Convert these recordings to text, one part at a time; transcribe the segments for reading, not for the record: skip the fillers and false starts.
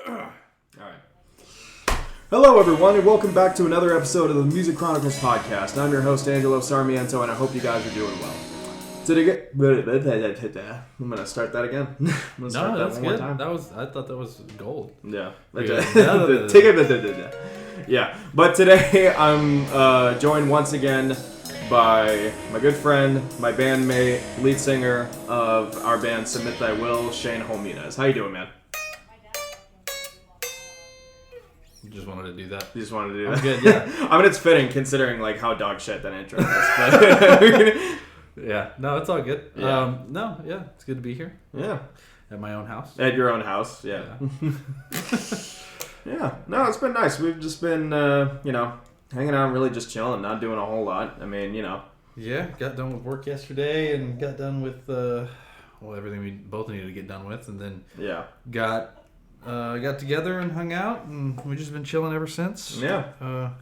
Alright. Hello everyone and welcome back to another episode of the Music Chronicles podcast. I'm your host Angelo Sarmiento and I hope you guys are doing well. Today, I'm going to start that again. That's good. I thought that was gold. Yeah. Yeah. But today I'm joined once again by my good friend, my bandmate, lead singer of our band Submit Thy Will, Shane Holminez. How you doing, man? You just wanted to do that. You just wanted to do that? I'm good, yeah. I mean, it's fitting considering like how dog shit that intro is. But yeah, no, it's all good. Yeah. It's good to be here. Yeah. At my own house. At your own house, yeah. Yeah. No, it's been nice. We've just been, hanging out and really just chilling, not doing a whole lot. I mean, Yeah, got done with work yesterday and got done with, everything we both needed to get done with. And then got together and hung out, and we've just been chilling ever since. Yeah.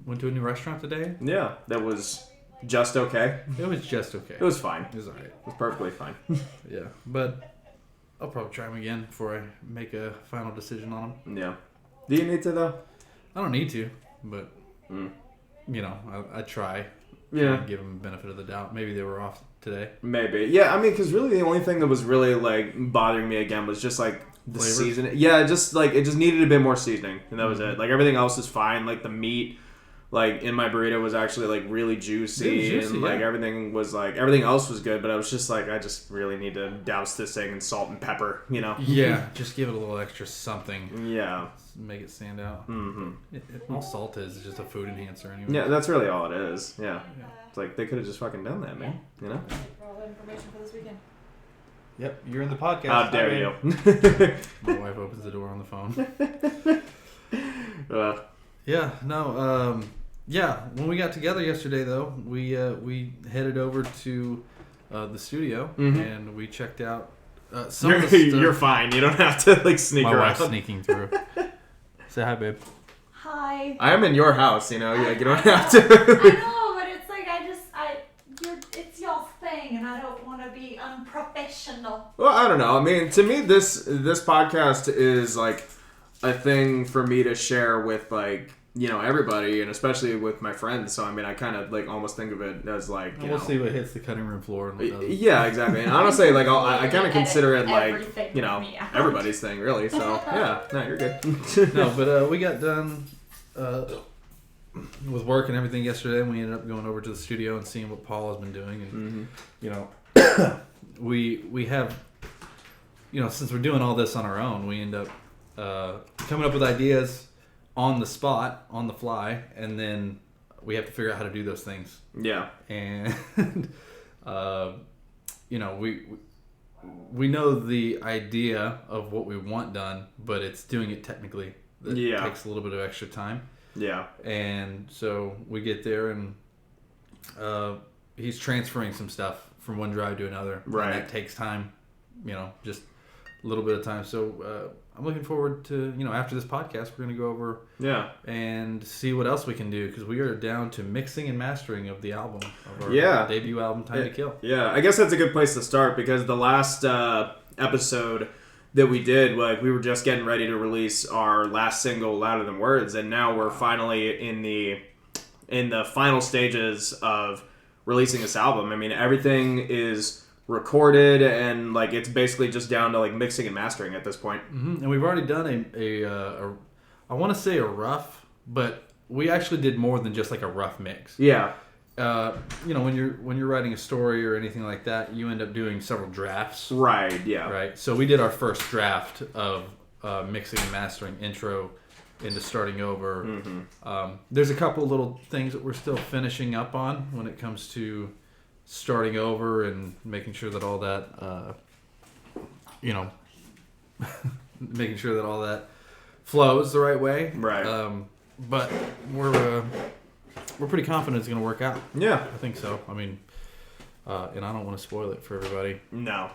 Went to a new restaurant today. Yeah, that was just okay. It was just okay. It was fine. It was alright. It was perfectly fine. Yeah, but I'll probably try them again before I make a final decision on them. Yeah. Do you need to, though? I don't need to, but, I try. Yeah. Give them the benefit of the doubt. Maybe they were off today. Maybe. Yeah, I mean, because really the only thing that was really, bothering me again was just, the flavor? seasoning. Yeah, just, it just needed a bit more seasoning, and that was it. Everything else is fine. The meat, in my burrito was actually, really juicy. And, everything was, everything else was good, but I was just, I just really need to douse this thing in salt and pepper, Yeah, just give it a little extra something. Yeah. Make it stand out. Mm-hmm. All salt is just a food enhancer anyway. Yeah, that's really all it is. Yeah. It's they could have just fucking done that, man. For all the information for this weekend. Yep, you're in the podcast. How dare you. My wife opens the door on the phone. When we got together yesterday, though, we headed over to the studio, and we checked out some of the stuff. You're fine. You don't have to, sneak around. My wife's sneaking through. Say hi, babe. Hi. I am in your house, you don't have to. I know, but it's it's y'all's thing, and I don't want to be unprofessional. Well, I don't know. I mean, to me, this podcast is, a thing for me to share with, everybody, and especially with my friends. So, I mean, I kind of, almost think of it as, we'll see what hits the cutting room floor. And what doesn't. Yeah, exactly. And honestly, I kind of consider it, everybody's thing, really. So, yeah. No, you're good. No, but we got done with work and everything yesterday, and we ended up going over to the studio and seeing what Paul has been doing. And, we have, since we're doing all this on our own, we end up coming up with ideas on the spot, on the fly, and then we have to figure out how to do those things. Yeah. And, we know the idea of what we want done, but it's doing it technically that takes a little bit of extra time. Yeah. And so we get there, and he's transferring some stuff from one drive to another. Right. And that takes time, just a little bit of time. So I'm looking forward to, after this podcast, we're going to go over and see what else we can do, because we are down to mixing and mastering of the album, of our debut album, Time to Kill. Yeah, I guess that's a good place to start, because the last episode that we did, we were just getting ready to release our last single, Louder Than Words, and now we're finally in the final stages of releasing this album. I mean, everything is recorded, and it's basically just down to mixing and mastering at this point. Mm-hmm. And we've already done I want to say a rough, but we actually did more than just a rough mix. Yeah. When you're writing a story or anything like that, you end up doing several drafts. Right. Yeah. Right. So we did our first draft of mixing and mastering, intro into starting over. Mm-hmm. There's a couple little things that we're still finishing up on when it comes to starting over and making sure that all that, making sure that all that flows the right way. Right. But we're pretty confident it's going to work out. Yeah. I think so. I mean, and I don't want to spoil it for everybody. No.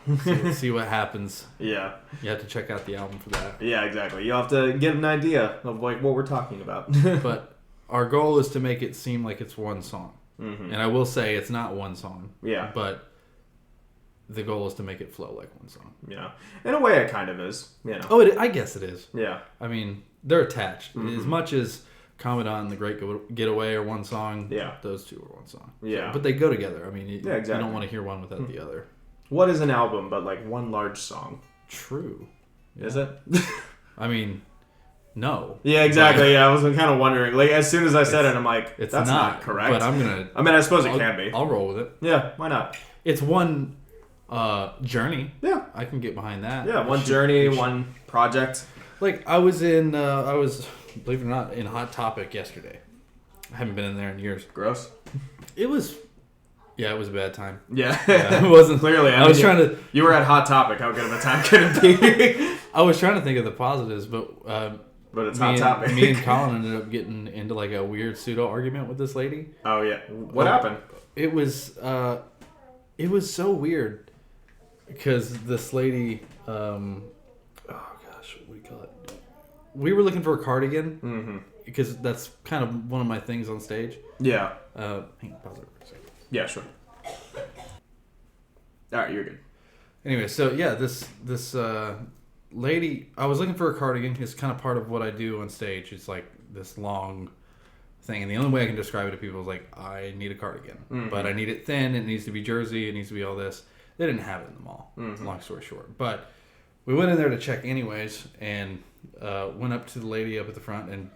see what happens. Yeah. You have to check out the album for that. Yeah, exactly. You'll have to get an idea of what we're talking about. But our goal is to make it seem like it's one song. Mm-hmm. And I will say it's not one song. Yeah. But the goal is to make it flow like one song. Yeah. In a way, it kind of is. You know. Oh, I guess it is. Yeah. I mean, they're attached. As much as Commandant and The Great Getaway are one song, those two are one song. Yeah. But they go together. I mean, exactly. You don't want to hear one without the other. What is an album but like one large song? True. Yeah. Is it? I mean, no. Yeah, exactly. Yeah, I was kind of wondering. Like, as soon as I said it, I'm like, it's that's not correct. But I'm gonna. I mean, I suppose it can be. I'll roll with it. Yeah, why not? It's one journey. Yeah, I can get behind that. Yeah, one journey, one project. Like I was believe it or not, in Hot Topic yesterday. I haven't been in there in years. Gross. It was a bad time. Yeah, it wasn't. Clearly, I was trying to. You were at Hot Topic. How good of a time could it be? I was trying to think of the positives, but it's Hot Topic. Me and Colin ended up getting into like a weird pseudo argument with this lady. Oh yeah, what happened? It was so weird because this lady. Oh gosh, what do you call it? We were looking for a cardigan because that's kind of one of my things on stage. Yeah. Hang on, pause it for a second. Yeah, sure. All right, you're good. Anyway, so yeah, this lady, I was looking for a cardigan. It's kind of part of what I do on stage. It's like this long thing, and the only way I can describe it to people is like, I need a cardigan, but I need it thin. It needs to be jersey. It needs to be all this. They didn't have it in the mall. Long story short, but we went in there to check anyways, and went up to the lady up at the front, and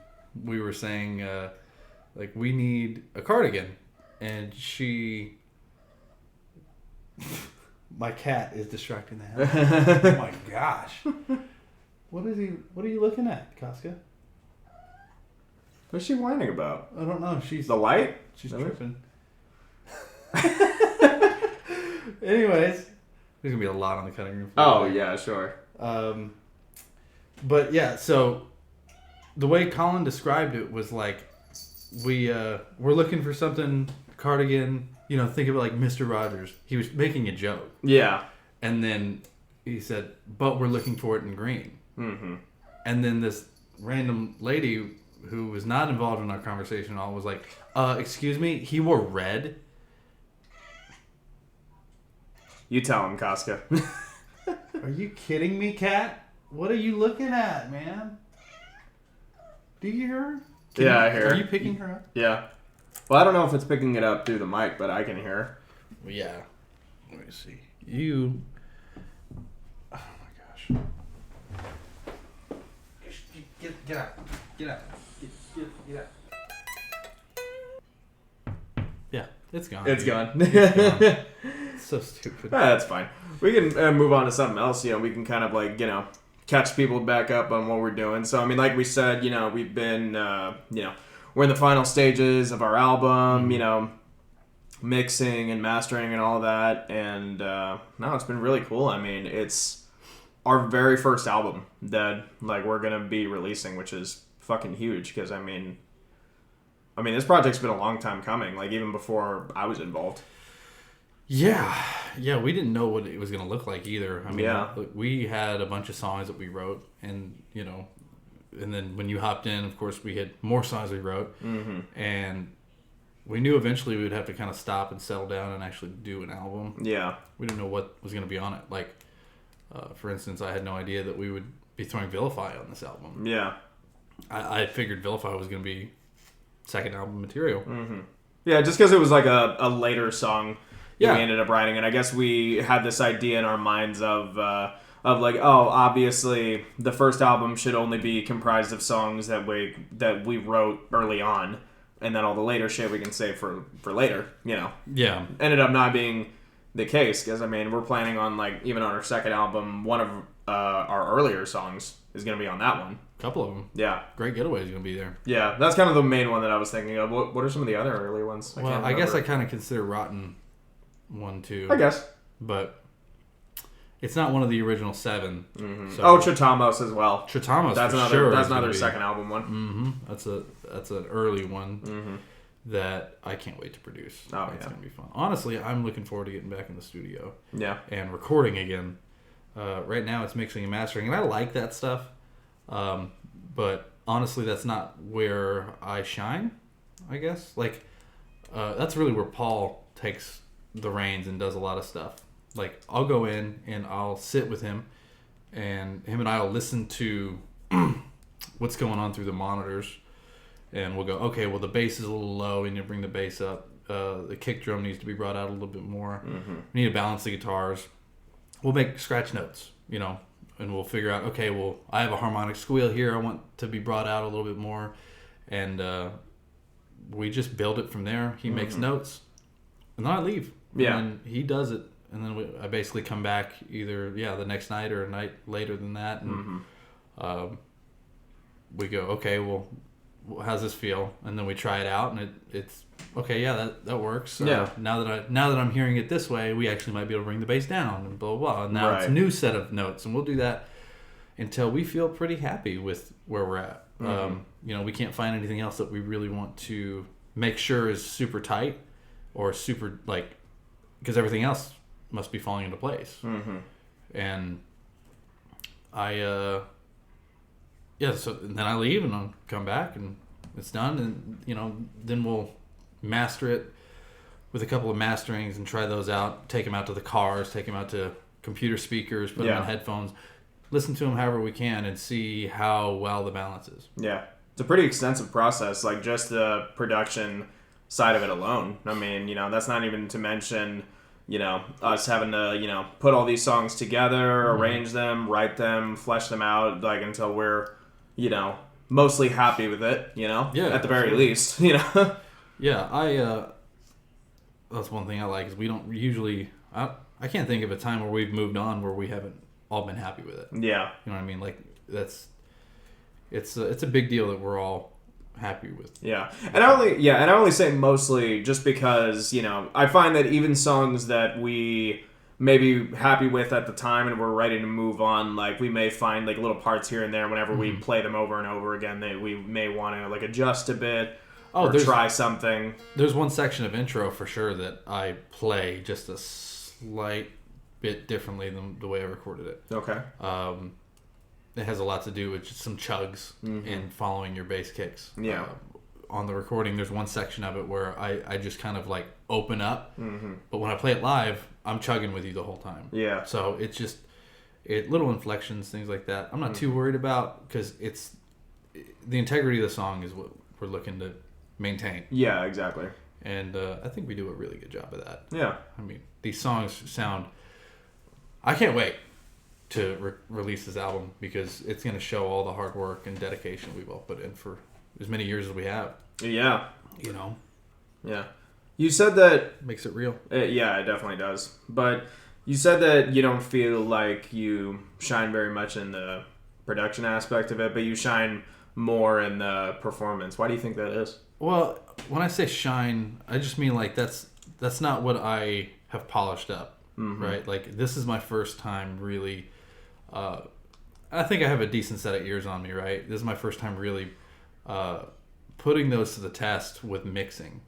we were saying like, we need a cardigan, and she. My cat is distracting the hell. Oh my gosh! What are you looking at, Casca? What's she whining about? I don't know. She's the light. She's tripping. Anyways, there's gonna be a lot on the cutting room floor. Oh yeah, sure. But yeah, so the way Colin described it was like we're looking for something cardigan. You know, think of it like Mr. Rogers. He was making a joke. Yeah. And then he said, but we're looking for it in green. Mm-hmm. And then this random lady who was not involved in our conversation at all was like, excuse me, he wore red? You tell him, Casca. Are you kidding me, Kat? What are you looking at, man? Do you hear her? I hear her. Are you picking her up? Yeah. Well, I don't know if it's picking it up through the mic, but I can hear her. Well, yeah. Let me see. You. Oh my gosh. Get out. Get out. Get out. Yeah, it's gone. It's gone. It's so stupid. That's fine. We can move on to something else. You know, we can kind of like, catch people back up on what we're doing. So, I mean, like we said, we've been, we're in the final stages of our album, mixing and mastering and all that. And no, it's been really cool. I mean, it's our very first album that like we're going to be releasing, which is fucking huge because, I mean, this project's been a long time coming, like even before I was involved. Yeah, we didn't know what it was going to look like either. I mean, Yeah. We had a bunch of songs that we wrote and, and then when you hopped in, of course, we had more songs we wrote. Mm-hmm. And we knew eventually we would have to kind of stop and settle down and actually do an album. Yeah. We didn't know what was going to be on it. Like, for instance, I had no idea that we would be throwing Vilify on this album. Yeah. I figured Vilify was going to be second album material. Mm-hmm. Yeah, just because it was like a later song that we ended up writing. And I guess we had this idea in our minds of like, obviously the first album should only be comprised of songs that we wrote early on, and then all the later shit we can save for later, Yeah. Ended up not being the case, because, we're planning on, like, even on our second album, one of our earlier songs is going to be on that one. A couple of them. Yeah. Great Getaway is going to be there. Yeah, that's kind of the main one that I was thinking of. What are some of the other earlier ones? I guess I kind of consider Rotten 1, 2. I guess. But it's not one of the original 7. Mm-hmm. So. Tritamos as well. Tritamos, that's for another, sure. That's another second album one. Mm-hmm. That's an early one. Mm-hmm. That I can't wait to produce. Oh, it's going to be fun. Honestly, I'm looking forward to getting back in the studio. Yeah. And recording again. Right now it's mixing and mastering, and I like that stuff. But honestly, that's not where I shine, I guess. Like, that's really where Paul takes the reins and does a lot of stuff. like I'll go in and I'll sit with him, and him and I will listen to what's going on through the monitors, and we'll go, okay, well the bass is a little low, we need to bring the bass up. The kick drum needs to be brought out a little bit more. We need to balance the guitars. We'll make scratch notes, and we'll figure out, okay, well, I have a harmonic squeal here. I want to be brought out a little bit more. And we just build it from there. He makes notes, and then I leave. Yeah. And then he does it, and then I basically come back either, the next night or a night later than that. And we go, okay, well, how's this feel? And then we try it out, and it's okay. Yeah, that works. Now that I'm hearing it this way, we actually might be able to bring the bass down and blah blah blah. And now it's a new set of notes, and we'll do that until we feel pretty happy with where we're at. We can't find anything else that we really want to make sure is super tight or super because everything else must be falling into place. And so then I leave and I'll come back and it's done, and then we'll master it with a couple of masterings and try those out, take them out to the cars, take them out to computer speakers, put them in headphones, listen to them however we can, and see how well the balance is. Yeah, it's a pretty extensive process, like just the production side of it alone. I mean, that's not even to mention us having to put all these songs together, arrange them, write them, flesh them out, until we're mostly happy with it, at the very least, Yeah, that's one thing I like is we don't usually, I can't think of a time where we've moved on where we haven't all been happy with it. Yeah. You know what I mean? It's a big deal that we're all happy with. Yeah. And I only say mostly just because, I find that even songs that we may be happy with at the time and we're ready to move on, we may find little parts here and there whenever we play them over and over again that we may want to adjust a bit or try something. There's one section of intro for sure that I play just a slight bit differently than the way I recorded it. Okay. It has a lot to do with just some chugs and following your bass kicks. Yeah. On the recording, there's one section of it where I just kind of open up, but when I play it live, I'm chugging with you the whole time. Yeah. So it's just little inflections, things like that. I'm not too worried about because it's the integrity of the song is what we're looking to maintain. Yeah, exactly. And I think we do a really good job of that. Yeah. I mean, these songs sound. I can't wait to release this album because it's going to show all the hard work and dedication we've all put in for as many years as we have. Yeah. Yeah. You said that... Makes it real. Yeah, it definitely does. But you said that you don't feel like you shine very much in the production aspect of it, but you shine more in the performance. Why do you think that is? Well, when I say shine, I just mean that's not what I have polished up. Right? This is my first time really... I think I have a decent set of ears on me, right? This is my first time really putting those to the test with mixing.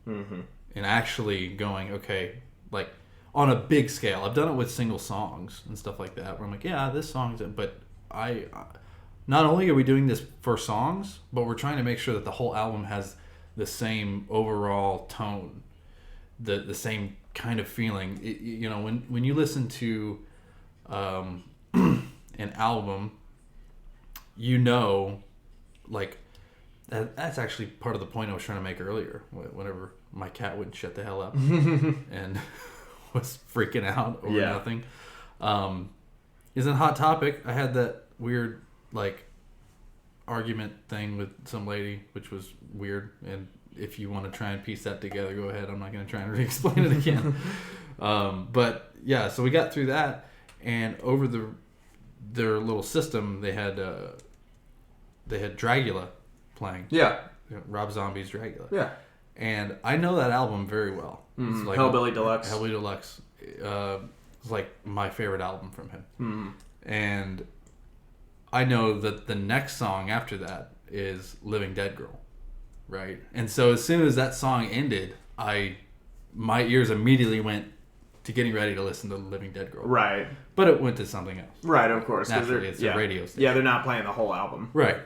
And actually going, okay, on a big scale. I've done it with single songs and stuff like that, where I'm yeah, this song's it. But not only are we doing this for songs, but we're trying to make sure that the whole album has the same overall tone, the same kind of feeling. When you listen to an album, that's actually part of the point I was trying to make earlier. Whenever my cat wouldn't shut the hell up and was freaking out over nothing. Is a Hot Topic. I had that weird argument thing with some lady, which was weird. And if you want to try and piece that together, go ahead. I'm not going to try and re-explain it again. But yeah, so we got through that, and over their little system, they had Dragula playing. Yeah. Rob Zombie's Dragula. Yeah. And I know that album very well. It's Hellbilly Deluxe. Hellbilly Deluxe. It's my favorite album from him. And I know that the next song after that is Living Dead Girl. Right? And so as soon as that song ended, my ears immediately went to getting ready to listen to Living Dead Girl. Right. But it went to something else. Right, of course. Naturally, it's a radio station. Yeah, they're not playing the whole album. Right.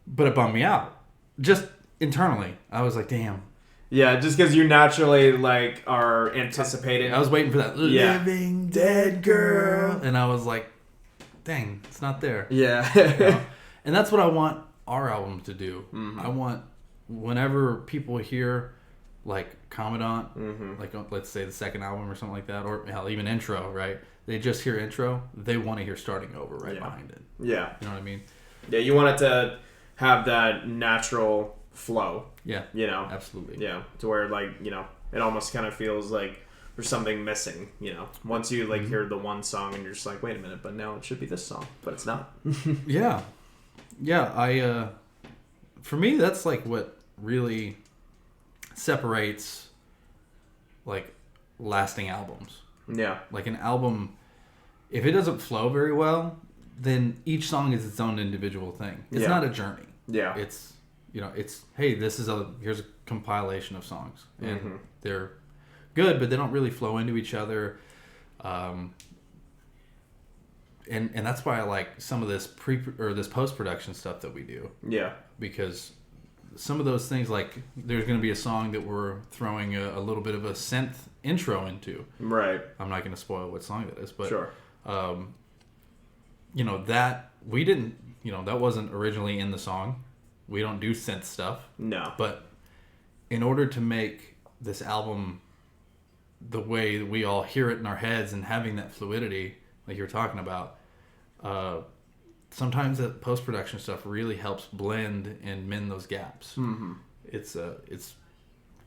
But it bummed me out. Just internally. I was like, damn. Yeah, just because you naturally like are anticipating. I was waiting for that living dead girl, and I was like, dang, it's not there. Yeah. You know? And that's what I want our album to do. Mm-hmm. I want whenever people hear like Commandant, Mm-hmm. like let's say the second album or something like that, or hell, even intro, right? They just hear intro, they want to hear starting over right Yeah. behind it. Yeah. You know what I mean? Yeah, you want it to have that natural flow, Yeah, you know? absolutely. Yeah, to where, like, you know, it almost kind of feels like there's something missing, you know? Once you, like, hear the one song and you're just like, wait a minute, but now it should be this song, but it's not. Yeah. Yeah, for me, that's like what really separates like lasting albums. Yeah. Like an album, if it doesn't flow very well, then each song is its own individual thing. It's Yeah. not a journey. Yeah. It's, you know, it's, hey, here's a compilation of songs, and Mhm. they're good, but they don't really flow into each other. And that's why I like some of this this post production stuff that we do, Yeah. because some of those things, like there's going to be a song that we're throwing a little bit of a synth intro into. Right. I'm not going to spoil what song that is, but Sure. you know, that we didn't, you know, that wasn't originally in the song. We don't do synth stuff, No. but in order to make this album the way that we all hear it in our heads and having that fluidity like you were talking about, sometimes the post-production stuff really helps blend and mend those gaps. Mm-hmm. It's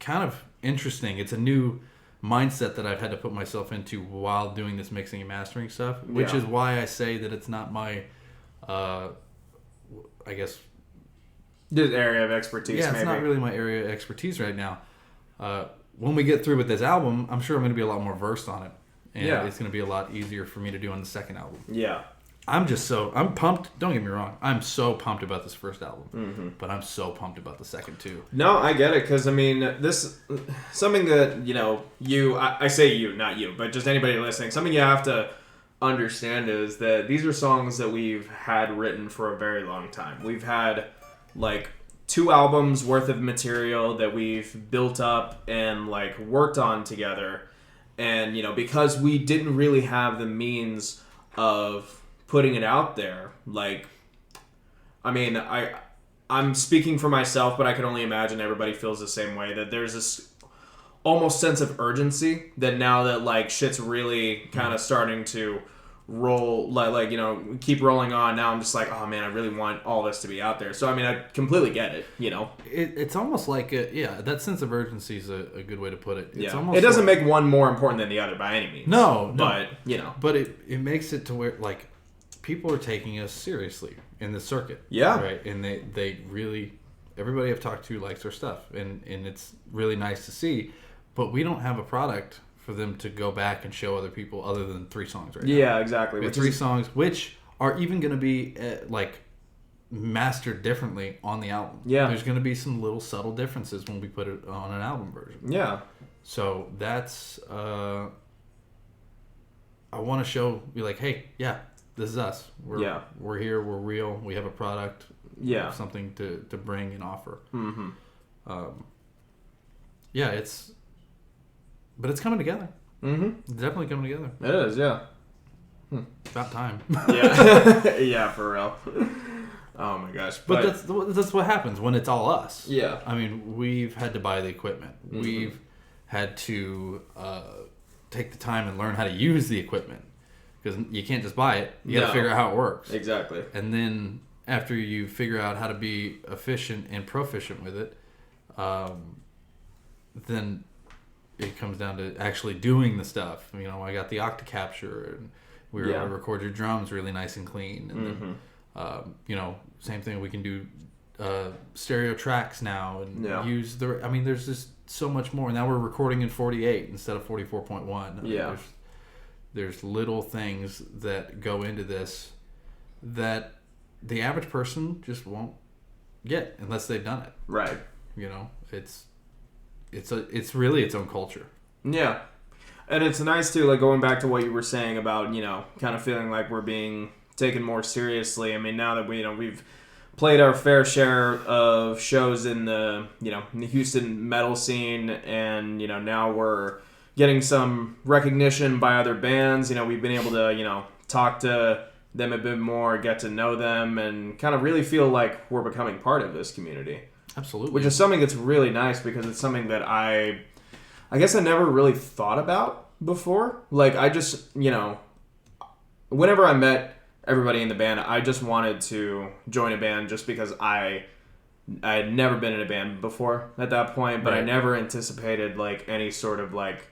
kind of interesting. It's a new mindset that I've had to put myself into while doing this mixing and mastering stuff, which Yeah. is why I say that it's not my, I guess, This area of expertise, yeah, it's maybe. not really my area of expertise right now. When we get through with this album, I'm sure I'm going to be a lot more versed on it, and Yeah. it's going to be a lot easier for me to do on the second album. Yeah. I'm pumped. Don't get me wrong. I'm so pumped about this first album, Mm-hmm. but I'm so pumped about the second too. No, I get it, because, I mean, this, something that, you know, I say you, not you, but just anybody listening, something you have to understand is that these are songs that we've had written for a very long time. We've had, like, 2 albums worth of material that we've built up and, like, worked on together, and, you know, because we didn't really have the means of putting it out there, like, I mean, I'm speaking for myself, but I can only imagine everybody feels the same way, that there's this almost sense of urgency that now that, like, shit's really kind of starting to roll, like, you know, keep rolling on, now I'm just like, oh man, I really want all this to be out there. So, I mean, I completely get it, you know? It's almost like that sense of urgency is a good way to put it. It's Yeah. almost It doesn't like, make one more important than the other by any means. No. But, you know. but it makes it to where, like, people are taking us seriously in the circuit. Yeah. Right. And they really, everybody I've talked to likes our stuff, and it's really nice to see. But we don't have a product for them to go back and show other people other than 3 songs right now. Yeah, exactly. We have Which 3 is, songs, which are even going to be like mastered differently on the album. Yeah. There's going to be some little subtle differences when we put it on an album version. yeah. So that's I want to be like, hey, yeah, this is us. We're here. We're real. We have a product. We Yeah. have something to bring and offer. Mm-hmm. Yeah, but it's coming together. Mm-hmm. It's definitely coming together. It is, yeah. About time. Yeah. Yeah, for real. Oh my gosh. But that's what happens when it's all us. Yeah. I mean, we've had to buy the equipment. Mm-hmm. We've had to take the time and learn how to use the equipment, because you can't just buy it. You got to No. figure out how it works. Exactly. And then after you figure out how to be efficient and proficient with it, then it comes down to actually doing the stuff. You know, I got the Octacapture, and we were able to record your drums really nice and clean. And then, you know, same thing. We can do stereo tracks now and use the. I mean, there's just so much more. Now we're recording in 48 instead of 44.1. Yeah. There's little things that go into this that the average person just won't get unless they've done it. Right. You know, it's really its own culture. Yeah. And it's nice too, like, going back to what you were saying about, you know, kind of feeling like we're being taken more seriously. I mean, now that we've played our fair share of shows in the in the Houston metal scene, and now we're getting some recognition by other bands. We've been able to talk to them a bit more, get to know them, and kind of really feel like we're becoming part of this community. Absolutely. Which is something that's really nice, because it's something that I guess I never really thought about before. Like, I just, whenever I met everybody in the band, I just wanted to join a band just because I had never been in a band before at that point, but I Right. never anticipated like any sort of like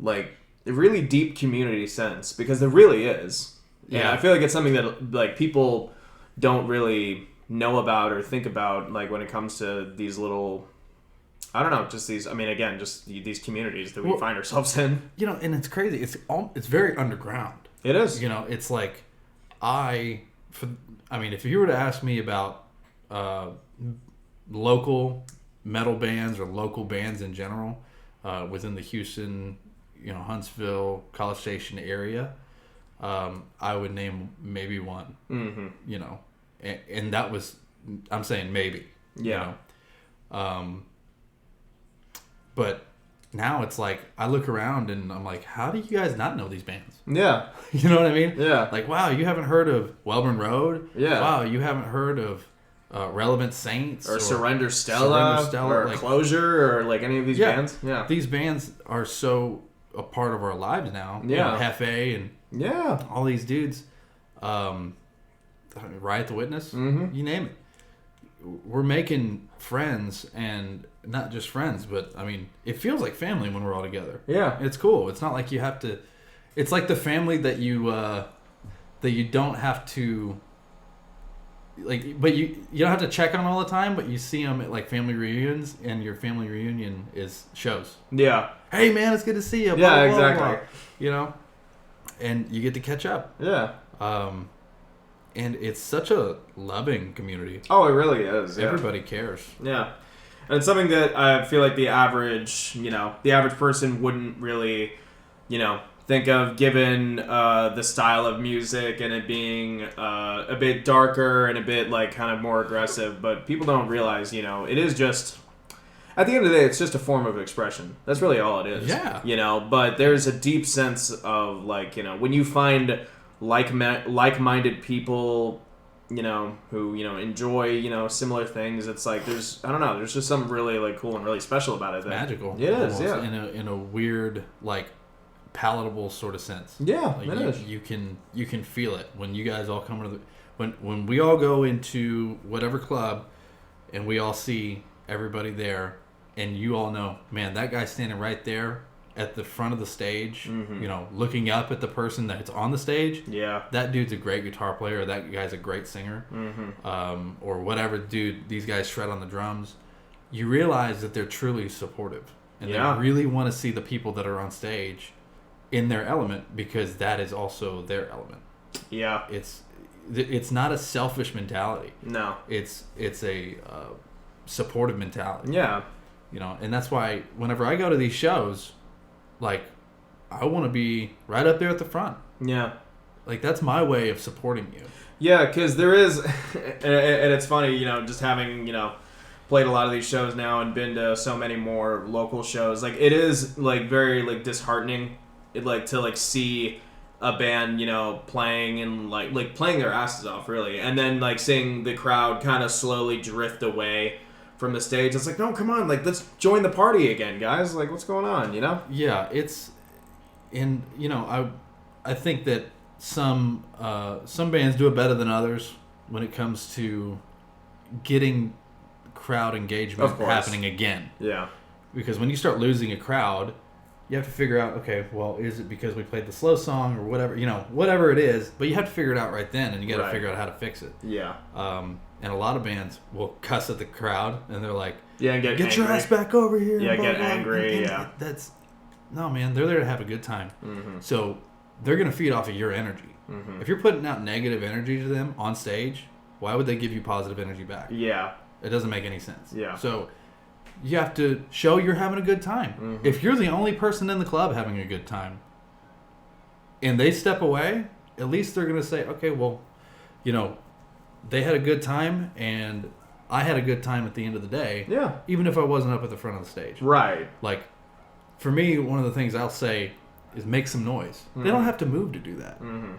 a really deep community sense, because there really is. Yeah, Yeah. I feel like it's something that like people don't really know about or think about, like when it comes to these little, I don't know, just these. I mean, again, just these communities that we Well- find ourselves in. And it's crazy. It's very underground. It is. It's like if you were to ask me about local metal bands or local bands in general within the Houston, Huntsville, College Station area, I would name maybe one. Mm-hmm. And that was, I'm saying maybe. Yeah. But now it's like I look around and I'm like, how do you guys not know these bands? Yeah. You know what I mean? Yeah. Like, wow, you haven't heard of Wellborn Road? Yeah. Wow, you haven't heard of Relevant Saints? Or Surrender Stella, or like, Closure, or like any of these Yeah. bands. Yeah. These bands are so a part of our lives now. Yeah. Hefe and Yeah. all these dudes. Riot the Witness, Mhm. you name it. We're making friends, and not just friends, but I mean, it feels like family when we're all together. Yeah. It's cool. It's not like you have to. It's like the family that you don't have to. Like, but you don't have to check on all the time, but you see them at like family reunions, and your family reunion is shows. Yeah. Hey man, it's good to see you. Yeah, exactly. And you get to catch up. Yeah. And it's such a loving community. Oh, it really is. Yeah. Everybody cares. Yeah. And it's something that I feel like the average person wouldn't really, think of, given the style of music and it being a bit darker and a bit like kind of more aggressive. But people don't realize, it is just, at the end of the day, it's just a form of expression. That's really all it is. Yeah. But there's a deep sense of like, when you find like-minded people, who enjoy similar things, it's like there's just something really like cool and really special about it. Magical. It is, almost, yeah. In a weird, like, palatable sort of sense. Yeah, Like it is. you can feel it when you guys all come to when we all go into whatever club and we all see everybody there, and you all know, man, that guy's standing right there at the front of the stage, looking up at the person that's on the stage. Yeah. That dude's a great guitar player, or that guy's a great singer, or whatever dude these guys shred on the drums. You realize that they're truly supportive, and they really want to see the people that are on stage in their element, because that is also their element. Yeah. It's not a selfish mentality. No. It's a supportive mentality. Yeah. And that's why whenever I go to these shows, like, I want to be right up there at the front. Yeah. Like, that's my way of supporting you. Yeah, because there is, and it's funny, just having, played a lot of these shows now and been to so many more local shows. Like, it is, like, very, like, disheartening, to see a band, playing and, like playing their asses off, really. And then, like, seeing the crowd kind of slowly drift away from the stage. It's like, no, come on, like, let's join the party again, guys. Like, what's going on, Yeah, it's, and I think that some bands do it better than others when it comes to getting crowd engagement Of course. happening again. Yeah. Because when you start losing a crowd, you have to figure out, okay, well, is it because we played the slow song or whatever, whatever it is, but you have to figure it out right then, and you got to Right. figure out how to fix it. Yeah. And a lot of bands will cuss at the crowd, and they're like, Yeah, and get your angry. ass back over here. Yeah, blah, get blah. angry, And yeah. That's, no, man, they're there to have a good time. Mm-hmm. So they're going to feed off of your energy. Mm-hmm. If you're putting out negative energy to them on stage, why would they give you positive energy back? Yeah. It doesn't make any sense. Yeah. So you have to show you're having a good time. Mm-hmm. If you're the only person in the club having a good time and they step away, at least they're going to say, okay, well, they had a good time, and I had a good time at the end of the day. Yeah. Even if I wasn't up at the front of the stage. Right. Like, for me, one of the things I'll say is make some noise. They don't have to move to do that. Mm-hmm.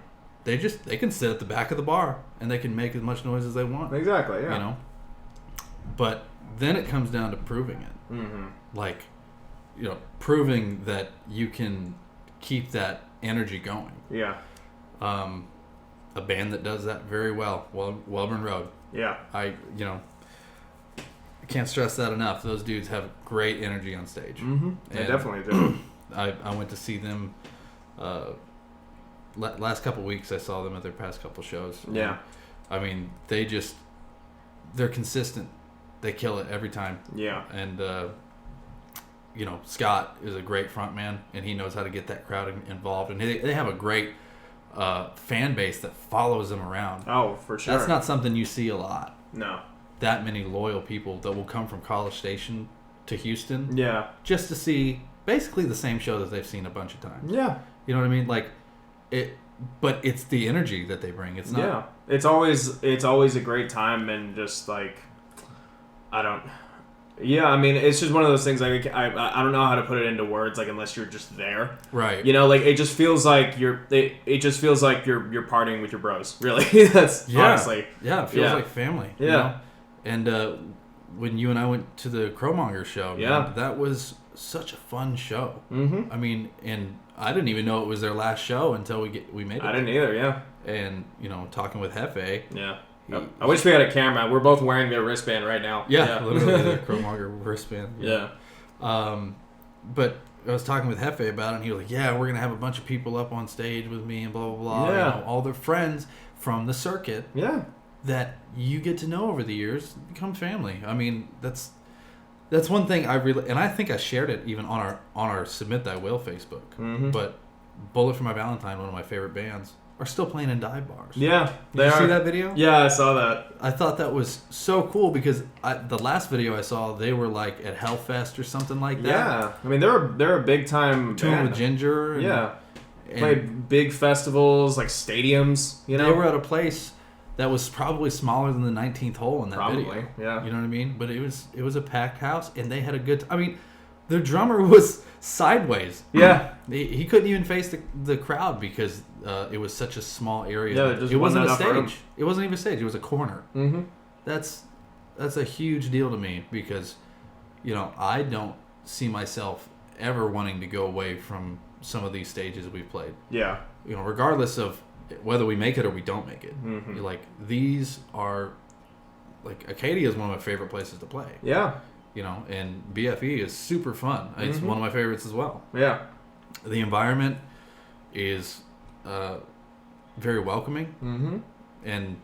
They can sit at the back of the bar and they can make as much noise as they want. Exactly. Yeah. You know. But then it comes down to proving it. Mm-hmm. Like, you know, proving that you can keep that energy going. Yeah. A band that does that very well, Welburn Road. Yeah. I can't stress that enough. Those dudes have great energy on stage. Mm-hmm. They And definitely do. I went to see them last couple weeks. I saw them at their past couple shows. Yeah. I mean, they're consistent. They kill it every time. Yeah. And you know, Scott is a great front man, and he knows how to get that crowd involved. And they have a great fan base that follows them around. Oh, for sure. That's not something you see a lot. No. That many loyal people that will come from College Station to Houston Yeah. just to see basically the same show that they've seen a bunch of times. Yeah. You know what I mean? Like but it's the energy that they bring. It's not. Yeah. It's always a great time, and just like Yeah, I mean, it's just one of those things. Like, I don't know how to put it into words. Like, unless you're just there, Right? you know, like it just feels like you're partying with your bros. Really, that's honestly. Yeah, it feels Yeah. like family. Yeah. You know? And when you and I went to the Crowmonger show, Yeah. man, that was such a fun show. Mm-hmm. I mean, and I didn't even know it was their last show until we made it. I didn't either. Yeah. And you know, talking with Hefe. Yeah. I wish we had a camera. We're both wearing their wristband right now. Yeah, literally the Crowmonger wristband. Yeah. But I was talking with Hefe about it, and he was like, "Yeah, we're gonna have a bunch of people up on stage with me, and blah blah blah. Yeah. You know, all their friends from the circuit Yeah. that you get to know over the years becomes family. I mean, that's one thing I really, and I think I shared it even on our Submit Thy Will Facebook. Mm-hmm. But Bullet for My Valentine, one of my favorite bands, are still playing in dive bars. Yeah. Did you see that video? Yeah, I saw that. I thought that was so cool because the last video I saw, they were like at Hellfest or something like that. Yeah. I mean, they're a big time Touring band. with Ginger. And, Yeah. and Played big festivals, like stadiums, you know? they were at a place that was probably smaller than the 19th hole in that Probably, video. yeah. You know what I mean? But it was a packed house, and they had a good. I mean, their drummer was sideways. Yeah. He couldn't even face the crowd because it was such a small area. Yeah, there just it wasn't a wasn't enough room. stage. It wasn't even a stage. It was a corner. Mm-hmm. That's a huge deal to me because, you know, I don't see myself ever wanting to go away from some of these stages we've played. Yeah. You know, regardless of whether we make it or we don't make it. Mhm. Like, these are, like, Acadia is one of my favorite places to play. Yeah. You know, and BFE is super fun. It's Mhm. one of my favorites as well. Yeah. The environment is very welcoming, Mm-hmm. and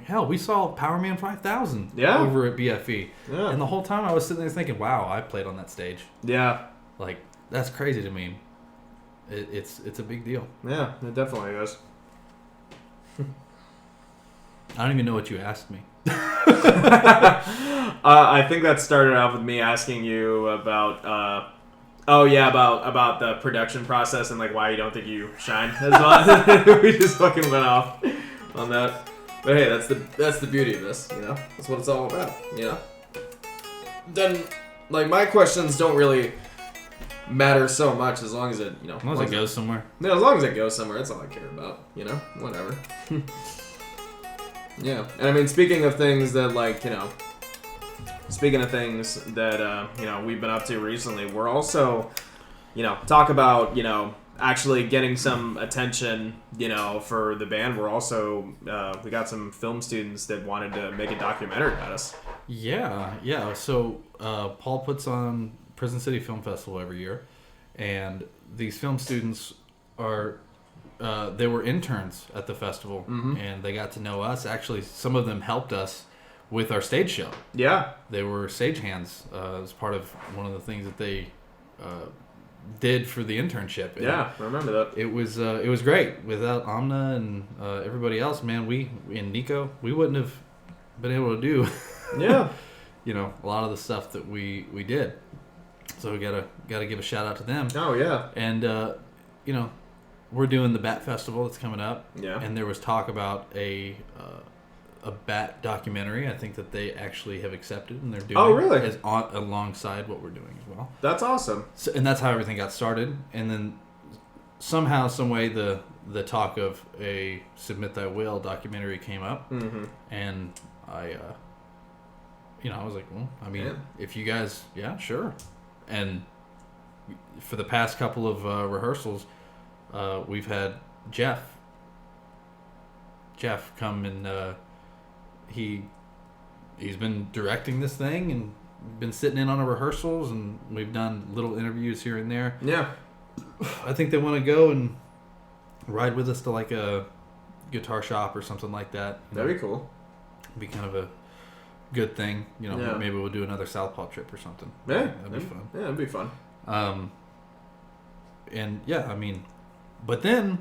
hell, we saw Power Man 5000 Yeah. over at BFE, Yeah. and the whole time I was sitting there thinking, "Wow, I played on that stage." Yeah. Like, that's crazy to me. It's a big deal. Yeah. It definitely is. I don't even know what you asked me. I think that started off with me asking you about. About the production process and like why you don't think you shine as well. We just fucking went off on that. But hey, that's the beauty of this, you know. That's what it's all about, you know. Then, like, my questions don't really matter so much as long as it, you know. As long as it goes somewhere. Yeah, as long as it goes somewhere, that's all I care about, you know. Whatever. Yeah, and I mean, speaking of things that, like, you know. Speaking of things that, you know, we've been up to recently, we're also, you know, talk about, you know, actually getting some attention, you know, for the band. We're also, we got some film students that wanted to make a documentary about us. Yeah. So Paul puts on Prison City Film Festival every year, and these film students are, they were interns at the festival, and they got to know us. Actually, some of them helped us with our stage show. Yeah. They were stagehands as part of one of the things that they did for the internship. And Yeah, I remember that. it was great. Without Amna and everybody else, man, we and Nico, we wouldn't have been able to do Yeah. you know, a lot of the stuff that we did. So we gotta give a shout out to them. Oh, yeah. And you know, we're doing the Bat Festival that's coming up. Yeah. And there was talk about a bat documentary. I think that they actually have accepted, and they're doing. Oh, really? Alongside what we're doing as well. That's awesome. So, and that's how everything got started. And then somehow, some way, the talk of a Submit Thy Will documentary came up, Mm-hmm. and I was like, well, I mean, Yeah. if you guys, yeah, sure. And for the past couple of rehearsals, we've had Jeff come and he's been directing this thing and been sitting in on the rehearsals, and we've done little interviews here and there. Yeah. I think they want to go and ride with us to like a guitar shop or something like that. That'd be cool. Be kind of a good thing, Yeah. Maybe we'll do another Southpaw trip or something. Yeah. That'd be fun. Yeah, that'd be fun. And yeah, I mean, but then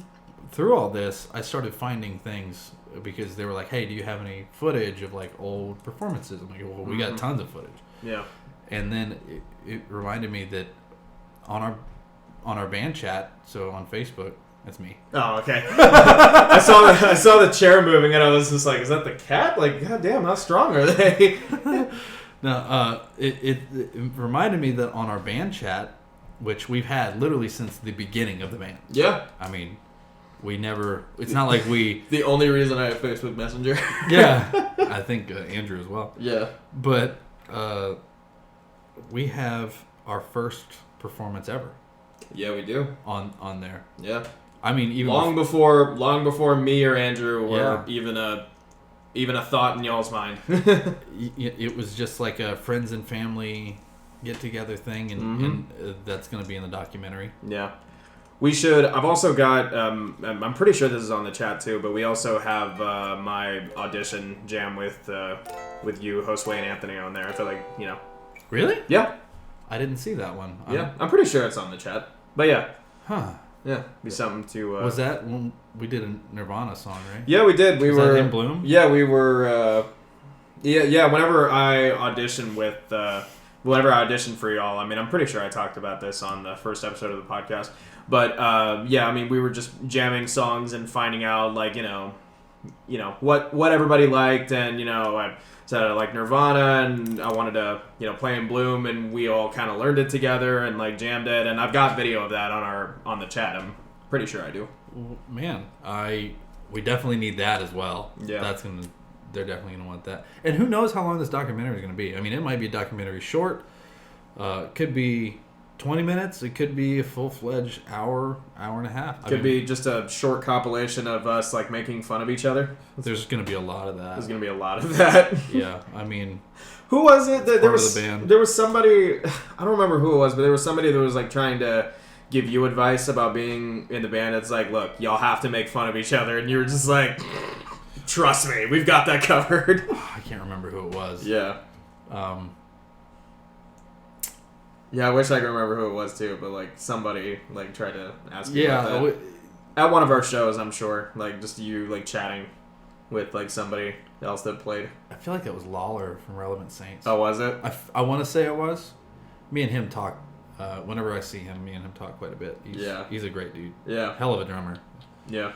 through all this, I started finding things because they were like, "Hey, do you have any footage of like old performances?" I'm like, "Well, we got tons of footage." Yeah. And then it reminded me that on our band chat, so on Facebook, that's me. Oh, okay. I saw the chair moving, and I was just like, "Is that the cat?" Like, God damn, how strong are they? No, it reminded me that on our band chat, which we've had literally since the beginning of the band. Yeah. I mean, we never. It's not like we. The only reason I have Facebook Messenger. Yeah, I think Andrew as well. Yeah. But we have our first performance ever Yeah, we do. on there. Yeah. I mean, even Long before me or Andrew were Yeah. even a thought in y'all's mind. it was just like a friends and family get together thing, and that's going to be in the documentary. Yeah. We should. I've also got. I'm pretty sure this is on the chat too, but we also have my audition jam with you, Josue and Anthony on there. I feel like Really? Yeah. I didn't see that one. Yeah. I'm pretty sure it's on the chat. But yeah. Huh. Yeah. Be something to. Was that when we did a Nirvana song, right? Yeah, we did. We Was were that in Bloom? Yeah, we were. Yeah. Whenever I auditioned whenever I auditioned for y'all, I mean, I'm pretty sure I talked about this on the first episode of the podcast. But yeah, I mean, we were just jamming songs and finding out like what everybody liked, and I said I like Nirvana, and I wanted to play in Bloom, and we all kind of learned it together and like jammed it, and I've got video of that on the chat. I'm pretty sure I do. Man, we definitely need that as well. Yeah. They're definitely gonna want that. And who knows how long this documentary is gonna be? I mean, it might be a documentary short. It could be 20 minutes. It could be a full-fledged hour and a half. Could be just a short compilation of us like making fun of each other. There's gonna be a lot of that. There's gonna be a lot of that. Yeah, I mean, who was it? There part was of the band. There was somebody. I don't remember who it was, but there was somebody that was like trying to give you advice about being in the band. It's like, look, y'all have to make fun of each other, and you were just like, trust me, we've got that covered. I can't remember who it was. Yeah. Yeah, I wish I could remember who it was too, but like somebody like tried to ask me about that. At one of our shows, I'm sure, like just you like chatting with like somebody else that played. I feel like that was Lawler from Relevant Saints. Oh, was it? I want to say it was. Me and him talk. Whenever I see him, me and him talk quite a bit. He's a great dude. Yeah. Hell of a drummer. Yeah.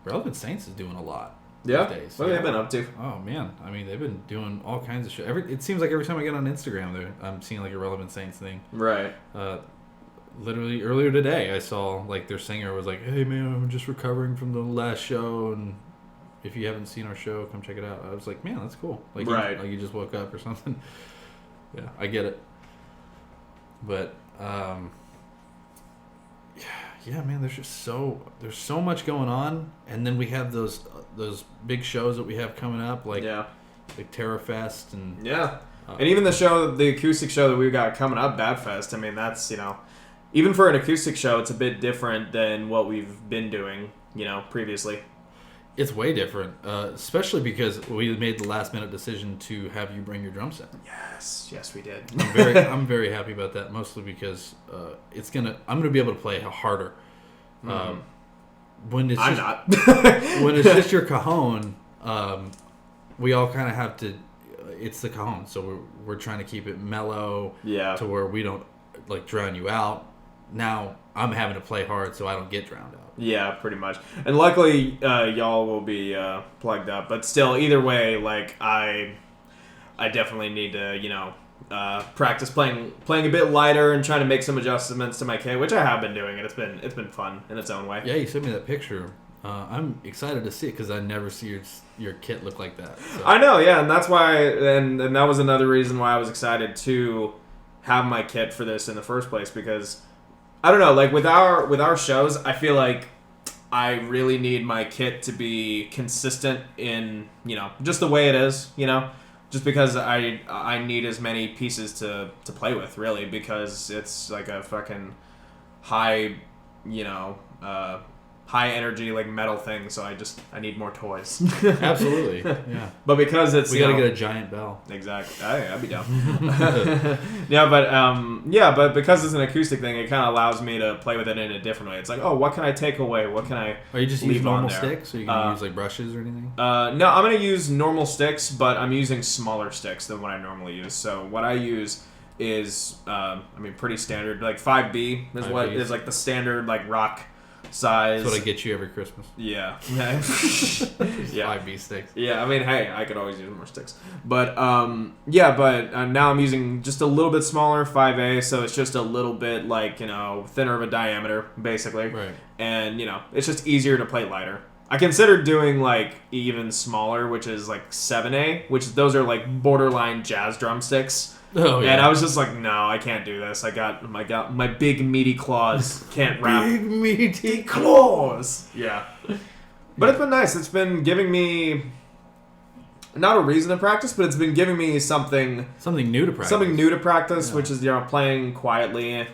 Relevant Saints is doing a lot. Yeah. These days. What have they been up to? Oh man, I mean they've been doing all kinds of shit. It seems like every time I get on Instagram, I'm seeing like a Relevant Saints thing. Right. Literally earlier today, I saw like their singer was like, "Hey man, I'm just recovering from the last show, and if you haven't seen our show, come check it out." I was like, "Man, that's cool." Like, right. You just woke up or something. Yeah, I get it. But yeah, man, there's so much going on, and then we have those big shows that we have coming up, like Terra Fest and and even the acoustic show that we've got coming up, Bad Fest. I mean, that's even for an acoustic show, it's a bit different than what we've been doing, previously. It's way different, especially because we made the last minute decision to have you bring your drum set. Yes, we did. I'm very happy about that, mostly because I'm gonna be able to play harder. When it's I'm just, not. when it's just your cajon, we all kind of have to. It's the cajon, so we're trying to keep it mellow, Yeah. to where we don't like drown you out. now I'm having to play hard so I don't get drowned out. Yeah, pretty much. And luckily, y'all will be plugged up. But still, either way, like I definitely need to, practice playing a bit lighter and trying to make some adjustments to my kit, which I have been doing, and it's been fun in its own way. Yeah, you sent me that picture. I'm excited to see it because I never see your kit look like that. So. I know, yeah, and that's why, and that was another reason why I was excited to have my kit for this in the first place, because I don't know, like with our shows, I feel like I really need my kit to be consistent in, just the way it is, just because I need as many pieces to play with, really, because it's like a fucking high, high energy like metal thing, so I need more toys. Absolutely, yeah. But because it's we gotta get a giant bell. Exactly. I'd be down. But because it's an acoustic thing, it kind of allows me to play with it in a different way. It's like, oh, what can I take away? What can I? Are you just leave using normal on there? sticks, or you gonna use like brushes or anything? No, I'm gonna use normal sticks, but I'm using smaller sticks than what I normally use. So what I use is, pretty standard. Like 5B is what is like the standard like rock size. That's what I get you every Christmas. Yeah. Yeah. 5 5B sticks. Yeah, hey, I could always use more sticks. But, now I'm using just a little bit smaller 5A, so it's just a little bit, like, thinner of a diameter, basically. Right. And, it's just easier to play lighter. I considered doing, like, even smaller, which is, like, 7A, which those are, like, borderline jazz drumsticks. Oh, yeah. And I was just like, no, I can't do this. I got my big meaty claws can't wrap. Big meaty claws. Yeah. But it's been nice. It's been giving me not a reason to practice, but it's been giving me something new to practice. Yeah. Which is playing quietly, and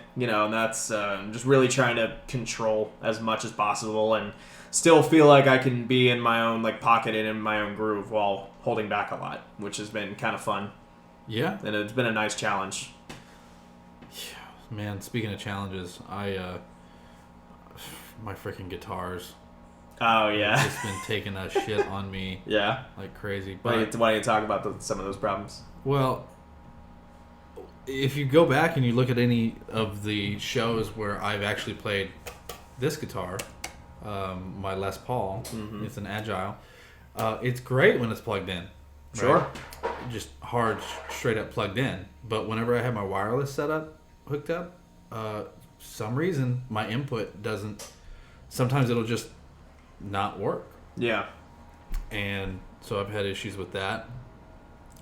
that's just really trying to control as much as possible and still feel like I can be in my own like pocket and in my own groove while holding back a lot, which has been kind of fun. Yeah. And it's been a nice challenge. Yeah, man, speaking of challenges, my freaking guitars. Oh, yeah. It's been taking a shit on me. Yeah. Like crazy. But why don't you talk about some of those problems? Well, if you go back and you look at any of the shows where I've actually played this guitar, my Les Paul, it's an Agile, it's great when it's plugged in. Sure. Right? Just hard, straight up plugged in. But whenever I have my wireless setup hooked up, some reason my input doesn't. Sometimes it'll just not work. Yeah. And so I've had issues with that.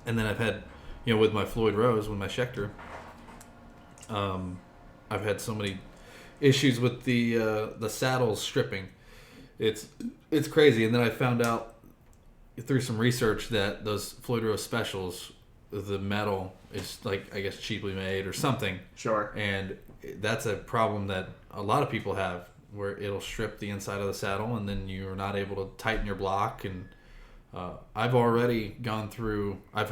And then I've had, with my Floyd Rose, with my Schecter, I've had so many issues with the saddles stripping. It's crazy. And then I found out through some research that those Floyd Rose specials, the metal is like, I guess, cheaply made or something. Sure. And that's a problem that a lot of people have, where it'll strip the inside of the saddle and then you're not able to tighten your block. And I've already gone through, I've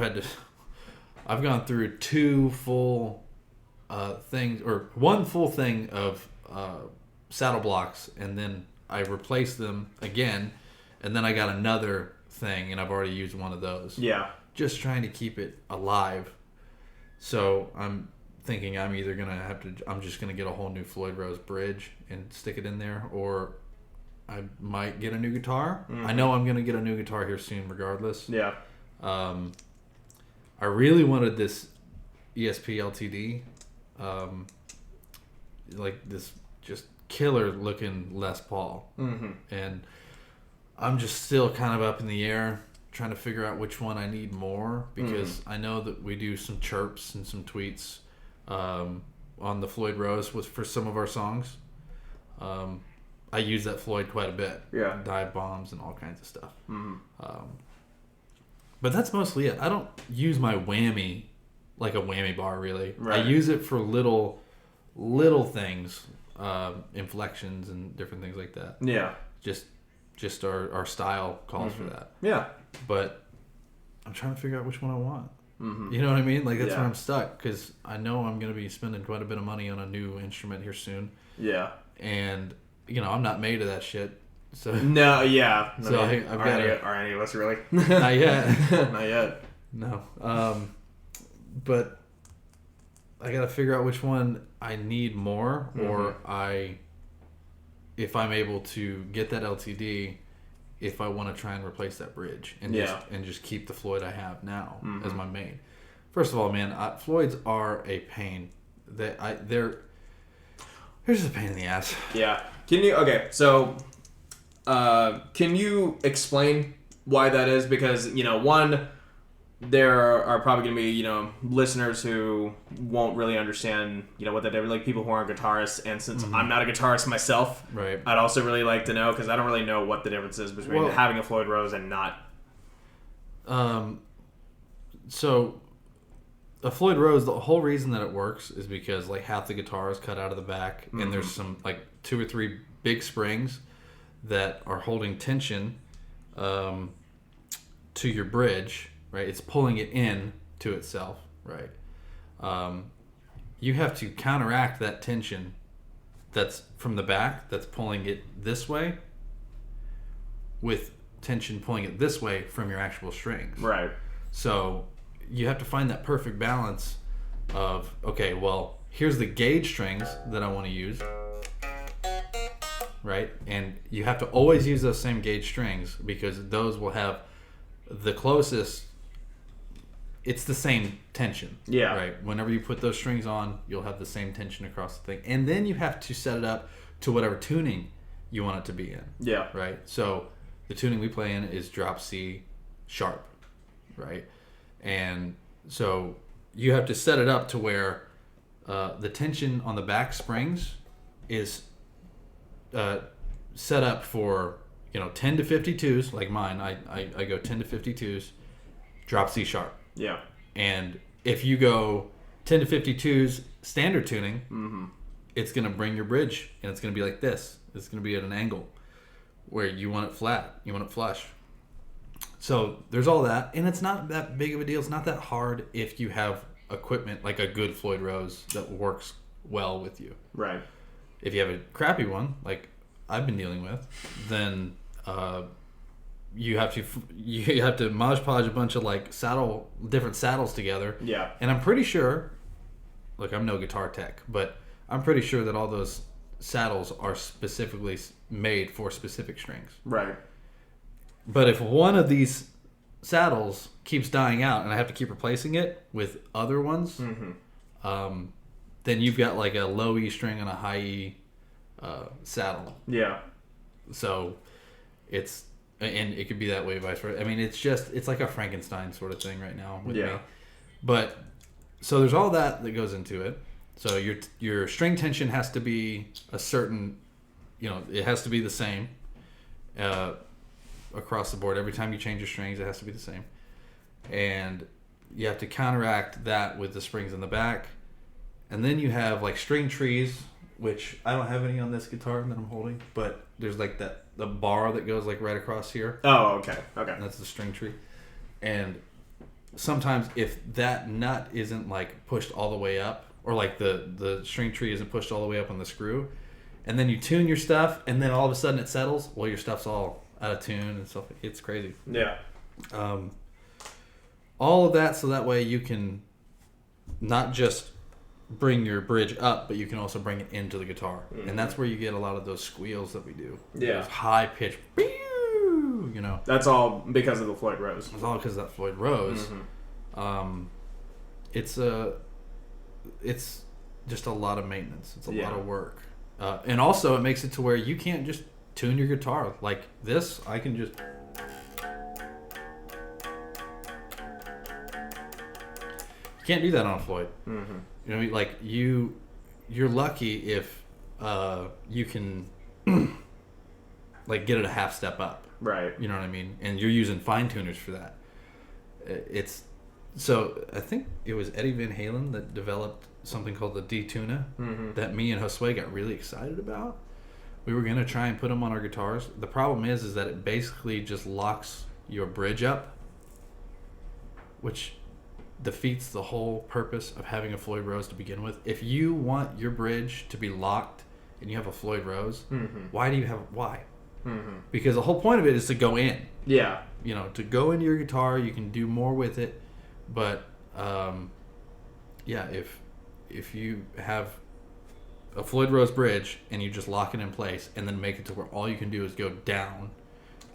gone through two full things, or one full thing of saddle blocks, and then I replaced them again, and then I got another thing, and I've already used one of those. Yeah. Just trying to keep it alive. So I'm thinking I'm either I'm just gonna get a whole new Floyd Rose bridge and stick it in there, or I might get a new guitar. I know I'm gonna get a new guitar here soon, regardless. Yeah. I really wanted this ESP LTD, like this just killer looking Les Paul, and I'm just still kind of up in the air, trying to figure out which one I need more, because I know that we do some chirps and some tweets on the Floyd Rose for some of our songs. I use that Floyd quite a bit. Yeah. Dive bombs and all kinds of stuff. But that's mostly it. I don't use my whammy like a whammy bar, really. Right. I use it for little things, inflections and different things like that. Yeah. Just our style calls for that. Yeah. But I'm trying to figure out which one I want. You know what I mean? Like, that's where I'm stuck, because I know I'm going to be spending quite a bit of money on a new instrument here soon. Yeah. And, I'm not made of that shit. So No, yeah. So I've got are any of us really? Not yet. Not yet. No. But I got to figure out which one I need more, or if I'm able to get that LTD, if I want to try and replace that bridge and just keep the Floyd I have now as my main. First of all, man, Floyds are a pain. They're just a pain in the ass. Yeah. Can you explain why that is? Because, one, there are probably going to be, listeners who won't really understand, what that is. Like people who aren't guitarists. And since I'm not a guitarist myself, right, I'd also really like to know, because I don't really know what the difference is between having a Floyd Rose and not. So a Floyd Rose, the whole reason that it works is because like half the guitar is cut out of the back, and there's some like 2 or 3 big springs that are holding tension to your bridge, right? It's pulling it in to itself, right? You have to counteract that tension that's from the back that's pulling it this way with tension pulling it this way from your actual strings. Right. So you have to find that perfect balance of, okay, well, here's the gauge strings that I want to use, right? And you have to always use those same gauge strings because those will have the closest, it's the same tension. Yeah. Right? Whenever you put those strings on, you'll have the same tension across the thing. And then you have to set it up to whatever tuning you want it to be in. Yeah. Right? So the tuning we play in is drop C sharp, right? And so you have to set it up to where the tension on the back springs is set up for 10 to 52s, like mine. I go 10 to 52s, drop C sharp. Yeah. And if you go 10 to 52s standard tuning, it's going to bring your bridge, and it's going to be like this. It's going to be at an angle where you want it flat, you want it flush. So there's all that, and it's not that big of a deal. It's not that hard if you have equipment like a good Floyd Rose that works well with you. Right. If you have a crappy one, like I've been dealing with, then you have to Mod Podge a bunch of like different saddles together. Yeah. And I'm pretty sure, look, I'm no guitar tech, but I'm pretty sure that all those saddles are specifically made for specific strings. Right. But if one of these saddles keeps dying out and I have to keep replacing it with other ones, then you've got like a low E string and a high E saddle. Yeah. So and it could be that way vice versa. I mean, it's like a Frankenstein sort of thing right now with me. But so there's all that goes into it. So your string tension has to be a certain, it has to be the same across the board. Every time you change your strings, it has to be the same. And you have to counteract that with the springs in the back. And then you have like string trees, which I don't have any on this guitar that I'm holding, but there's like the bar that goes like right across here. Oh, okay. Okay. And that's the string tree. And sometimes if that nut isn't like pushed all the way up, or like the string tree isn't pushed all the way up on the screw, and then you tune your stuff, and then all of a sudden it settles, well, your stuff's all out of tune and stuff. It's crazy. Yeah. All of that so that way you can not just bring your bridge up, but you can also bring it into the guitar. And that's where you get a lot of those squeals that we do. Yeah. Those high pitch, That's all because of the Floyd Rose. It's all because of that Floyd Rose. It's just a lot of maintenance. It's a lot of work. And also it makes it to where you can't just tune your guitar. Like this, I can just... You can't do that on a Floyd. Like you're lucky if you can like get it a half step up. Right. You know what I mean? And you're using fine tuners for that. So I think it was Eddie Van Halen that developed something called the D-Tuna that me and Josue got really excited about. We were gonna try and put them on our guitars. The problem is that it basically just locks your bridge up, which defeats the whole purpose of having a Floyd Rose to begin with. If you want your bridge to be locked and you have a Floyd Rose, why? Because the whole point of it is to go in. Yeah. To go into your guitar, you can do more with it, but if if you have a Floyd Rose bridge and you just lock it in place and then make it to where all you can do is go down,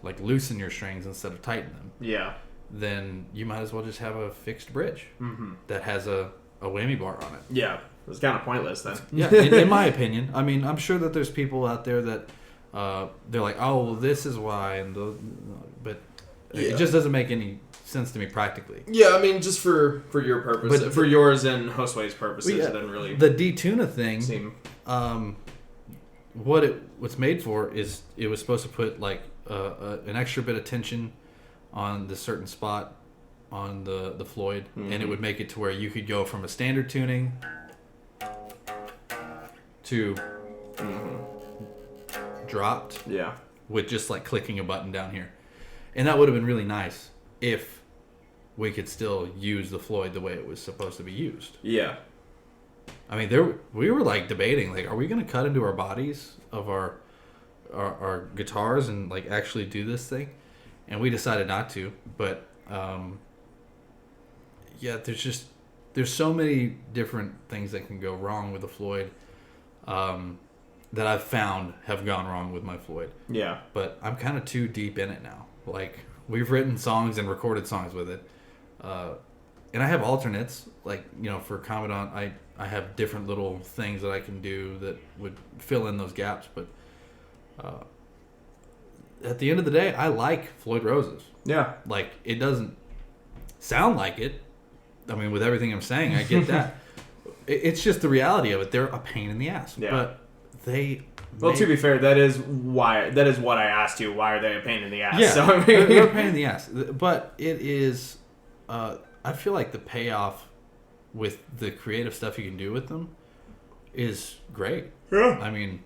like loosen your strings instead of tighten them, Yeah. then you might as well just have a fixed bridge that has a whammy bar on it. Yeah. It was kind of pointless then. Yeah, in my opinion. I mean, I'm sure that there's people out there that they're like, oh, well, this is why, but it just doesn't make any sense to me practically. Yeah, I mean, just for your purpose, But for yours and Josue's purposes, it doesn't really The D-Tuna thing, seem. what's made for is it was supposed to put like an extra bit of tension on the certain spot on the Floyd, and it would make it to where you could go from a standard tuning to dropped Yeah. with just like clicking a button down here. And that would have been really nice if we could still use the Floyd the way it was supposed to be used. Yeah. I mean, we were like debating, like, are we going to cut into our bodies of our guitars and like actually do this thing? And we decided not to. But yeah, there's so many different things that can go wrong with the Floyd that I've found have gone wrong with my Floyd. Yeah. But I'm kind of too deep in it now. Like, we've written songs and recorded songs with it. And I have alternates, like, you know, for Commandant, I have different little things that I can do that would fill in those gaps. But at the end of the day, I like Floyd Roses. Yeah. Like, it doesn't sound like it. I mean, with everything I'm saying, I get that. It's just the reality of it. They're a pain in the ass. Yeah. But they... Well, to be fair, that is what I asked you. Why are they a pain in the ass? Yeah, So, I mean, they're a pain in the ass. But it is... I feel like the payoff with the creative stuff you can do with them is great. Yeah. I mean,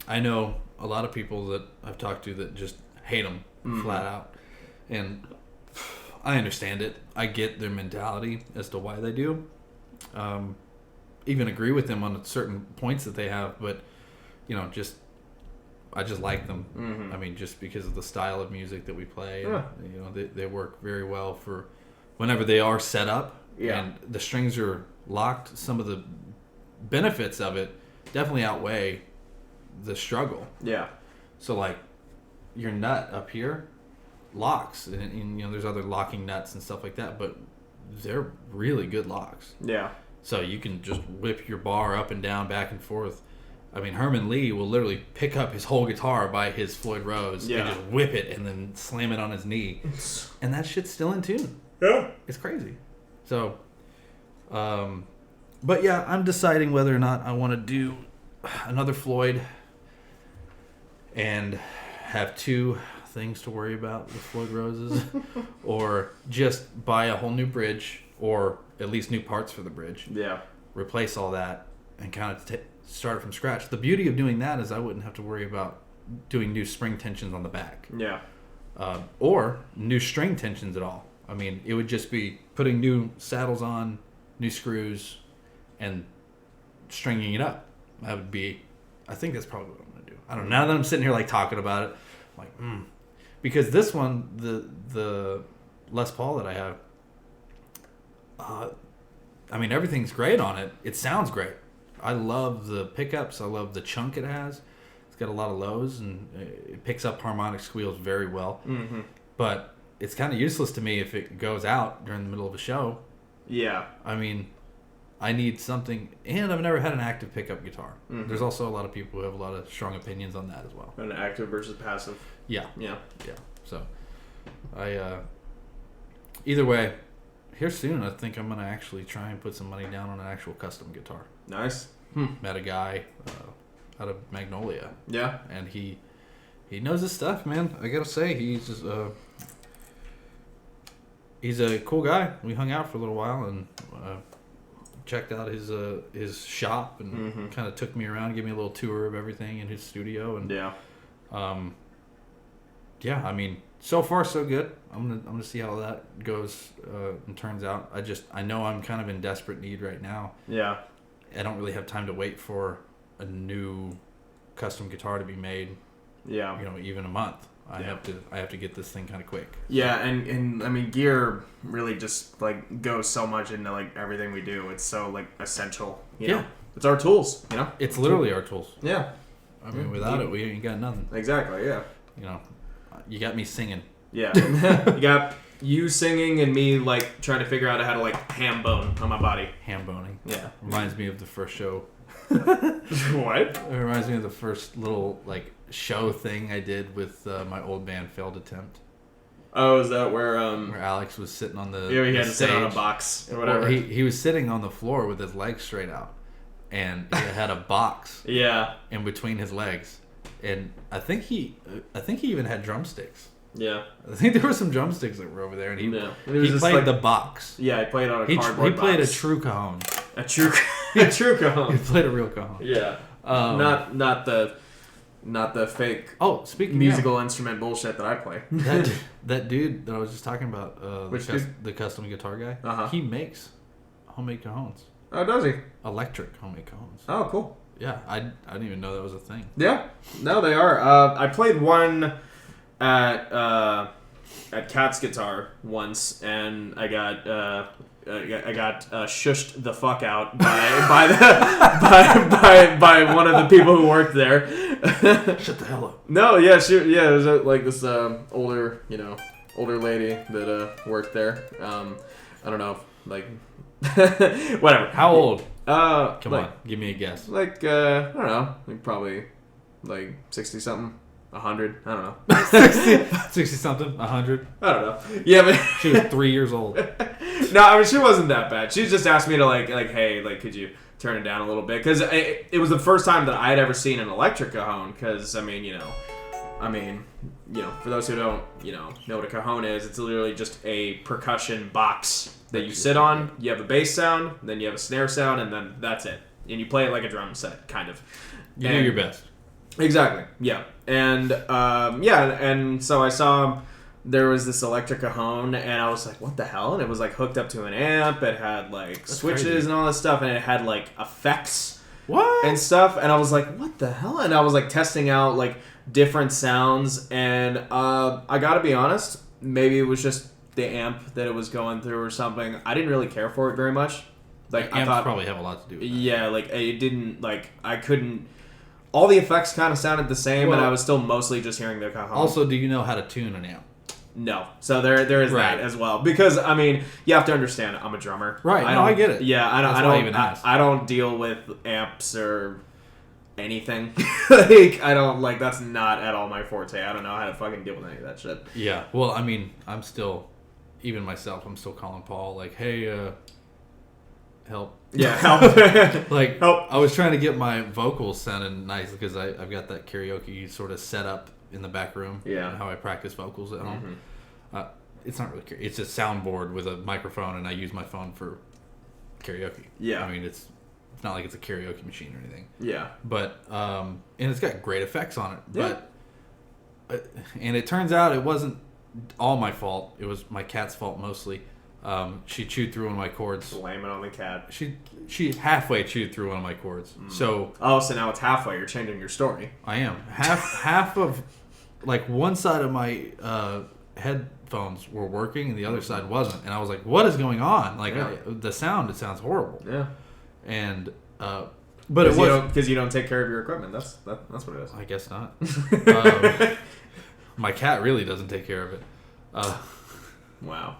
I know a lot of people that I've talked to that just hate them flat out. And I understand it. I get their mentality as to why they do. Even agree with them on certain points that they have, but you know, I just like them. I mean, just because of the style of music that we play, and, you know, they work very well for whenever they are set up. Yeah. And the strings are locked. Some of the benefits of it definitely outweigh the struggle. Yeah. So like your nut up here locks, and you know, there's other locking nuts and stuff like that, but they're really good locks. Yeah. So you can just whip your bar up and down, back and forth. I mean, Herman Lee will literally pick up his whole guitar by his Floyd Rose and just whip it and then slam it on his knee. And that shit's still in tune. Yeah. It's crazy. So, but yeah, I'm deciding whether or not I want to do another Floyd and have two things to worry about with Floyd Roses or just buy a whole new bridge or at least new parts for the bridge. Yeah. Replace all that and kind of start from scratch. The beauty of doing that is I wouldn't have to worry about doing new spring tensions on the back. Yeah. Or new string tensions at all. I mean, it would just be putting new saddles on, new screws, and stringing it up. That would be, I think that's probably what I'm going to do. I don't know. Now that I'm sitting here like talking about it, I'm like, Because this one, the Les Paul that I have, I mean, everything's great on it. It sounds great. I love the pickups. I love the chunk it has. It's got a lot of lows, and it picks up harmonic squeals very well. Mm-hmm. But it's kind of useless to me if it goes out during the middle of a show. Yeah. I mean, I need something, and I've never had an active pickup guitar. Mm-hmm. There's also a lot of people who have a lot of strong opinions on that as well. An active versus passive. Yeah. Yeah. Yeah. So, either way, here soon, I think I'm going to actually try and put some money down on an actual custom guitar. Nice. Met a guy out of Magnolia. Yeah. And he knows his stuff, man. I got to say, he's just, he's a cool guy. We hung out for a little while and checked out his shop and kind of took me around, gave me a little tour of everything in his studio. And yeah. Yeah, I mean, so far so good. I'm gonna see how that goes and turns out. I know I'm kind of in desperate need right now. Yeah. I don't really have time to wait for a new custom guitar to be made. Yeah. You know, even a month. I have to get this thing kind of quick. Yeah, and I mean, gear really just like goes so much into like everything we do. It's so like essential. You know? It's our tools. You know, it's literally our tools. Yeah. I mean, without it, we ain't got nothing. Exactly. Yeah. You know, you got me singing. Yeah. You got you singing and me like trying to figure out how to like ham bone on my body. Ham boning. Yeah. Reminds me of the first show. What? It reminds me of the first little like show thing I did with my old band Failed Attempt. Oh, is that where Alex was sitting on the he had to sit on a stage. box or whatever. Well, he was sitting on the floor with his legs straight out, and he had a box Yeah. in between his legs, and I think he even had drumsticks. Yeah. I think there were some drumsticks that were over there, and he just played like, the box. Yeah, he played on a He cardboard played box. a true cajon. A true cajon. He played a real cajon. Yeah. Not the fake Speaking musical instrument bullshit that I play. of, that dude that I was just talking about, Which dude? the custom guitar guy, Uh-huh. he makes homemade cajones. Oh, does he? Electric homemade cajones. Oh, cool. Yeah, I didn't even know that was a thing. Yeah. No, they are. I played one at Cat's Guitar once, and I got shushed the fuck out by one of the people who worked there. Shut the hell up. No, yeah, it was like this older lady that worked there. I don't know, like whatever. How old? Come on, give me a guess. Like I don't know, like probably like 60 something. 100, I don't know. 60 something, 100. I don't know. Yeah, but She was 3 years old. no, I mean she wasn't that bad. She just asked me to like hey, like could you turn it down a little bit? Because it was the first time that I had ever seen an electric cajon. Because I mean, for those who don't know what a cajon is, it's literally just a percussion box that you sit on. You have a bass sound, then you have a snare sound, and then that's it. And you play it like a drum set, kind of. You do your best. Exactly. Yeah. And and so I saw there was this electric cajon, and I was like, what the hell? And it was like hooked up to an amp. It had like switches crazy. and all this stuff, and it had like effects What? and stuff. And I was like, what the hell? And I was like testing out like different sounds, and I gotta be honest, maybe it was just the amp that it was going through or something. I didn't really care for it very much. Like I Amps thought, probably have a lot to do with that. yeah, like it didn't like I couldn't. All the effects kind of sounded the same, and I was still mostly just hearing the cajon. Also, do you know how to tune an amp? No, so there is Right. that as well. Because I mean, you have to understand, I'm a drummer. Right, no, I get it. Yeah, That's why I even asked. I don't deal with amps or anything. Like I don't like that's not at all my forte. I don't know how to fucking deal with any of that shit. Yeah. Well, I mean, I'm still, even myself, I'm still calling Paul like, hey, help. Yeah, help. Like, Help. I was trying to get my vocals sounding nice because I've got that karaoke sort of set up in the back room. Yeah. How I practice vocals at home. It's not really karaoke. It's a soundboard with a microphone, and I use my phone for karaoke. Yeah. I mean, it's not like it's a karaoke machine or anything. Yeah. But and it's got great effects on it. Yeah. But and it turns out it wasn't all my fault. It was my cat's fault mostly. She chewed through one of my cords. Blame it on the cat. She halfway chewed through one of my cords. So So now it's halfway. You're changing your story. I am half of like one side of my headphones were working and the other side wasn't, and I was like, "What is going on?" Like Yeah. the sound, it sounds horrible. Yeah. And but it was because you don't take care of your equipment. That's what it is. I guess not. My cat really doesn't take care of it. Wow.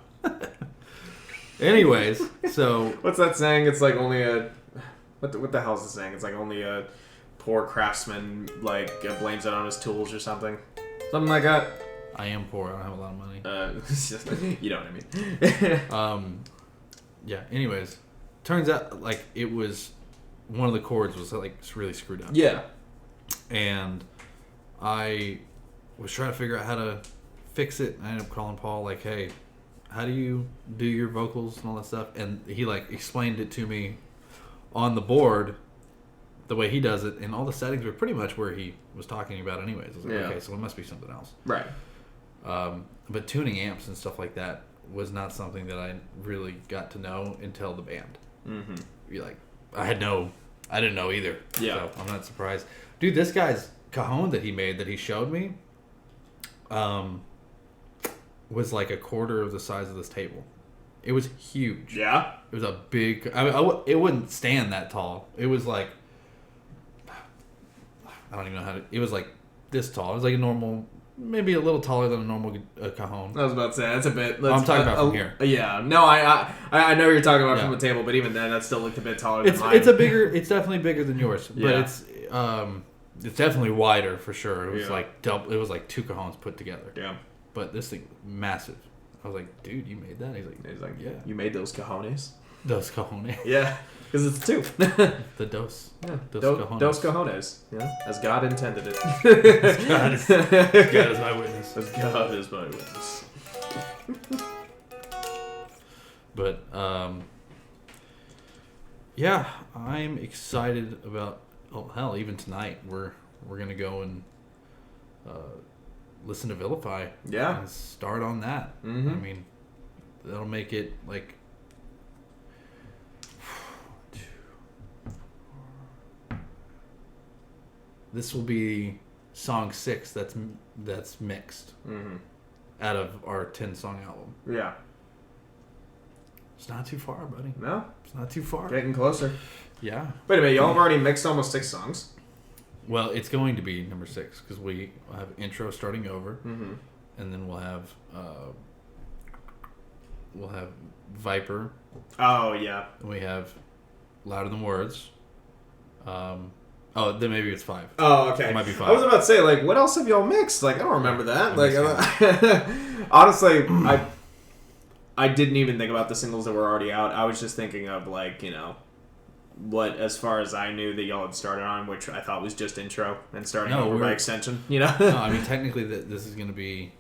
Anyways, so What's that saying? It's like only a what the hell is the saying? It's like only a poor craftsman like blames it on his tools or something like that. I am poor. I don't have a lot of money. You know what I mean. Yeah. Anyways, turns out like it was one of the cords was like really screwed up. Yeah. And I was trying to figure out how to fix it. I ended up calling Paul like, "Hey, how do you do your vocals and all that stuff?" And he like explained it to me on the board the way he does it, and all the settings were pretty much where he was talking about anyways. I was like, Yeah. okay, so it must be something else. Right. But tuning amps and stuff like that was not something that I really got to know until the band. Mm-hmm. You're like, I didn't know either. Yeah. So I'm not surprised. Dude, this guy's cajon that he made that he showed me, was like a quarter of the size of this table. It was huge. Yeah. It was a big. I mean, it wouldn't stand that tall. It was like, I don't even know how to. It was like this tall. It was like a normal, maybe a little taller than a normal cajon. I was about to say that's a bit. I'm talking about from here. Yeah, no, I know you're talking about Yeah. from the table, but even then, that still looked a bit taller than mine. It's a bigger. It's definitely bigger than yours, but Yeah. it's definitely wider for sure. It was Yeah. like double. It was like 2 cajons put together. Yeah. But this thing massive. I was like, dude, you made that? He's like, yeah, you made those cojones. dos cojones. Yeah, because it's 2. The dos. Yeah. Dos cojones. Dos cojones. Yeah, as God intended it. God is my witness. As God is my witness. But yeah, I'm excited about. Oh hell, even tonight we're gonna go and listen to Vilify. Yeah. And start on that. Mhm. I mean, that'll make it like. This will be song 6 that's mixed Mm-hmm. out of our 10-song album. Yeah. It's not too far, buddy. No, It's not too far. getting closer. Yeah. Wait a minute, y'all have already mixed almost 6 songs. Well, it's going to be number 6 because we have intro starting over, Mm-hmm. and then we'll have Viper, Oh yeah. and we have Louder Than Words. Then maybe it's 5. Oh, okay. It might be 5. I was about to say, like, what else have y'all mixed? Like, I don't remember that. Like, honestly, I didn't even think about the singles that were already out. I was just thinking of, like, you know, what, as far as I knew that y'all had started on, which I thought was just intro and starting No, over we're- by extension, you know? No, I mean technically this is going to be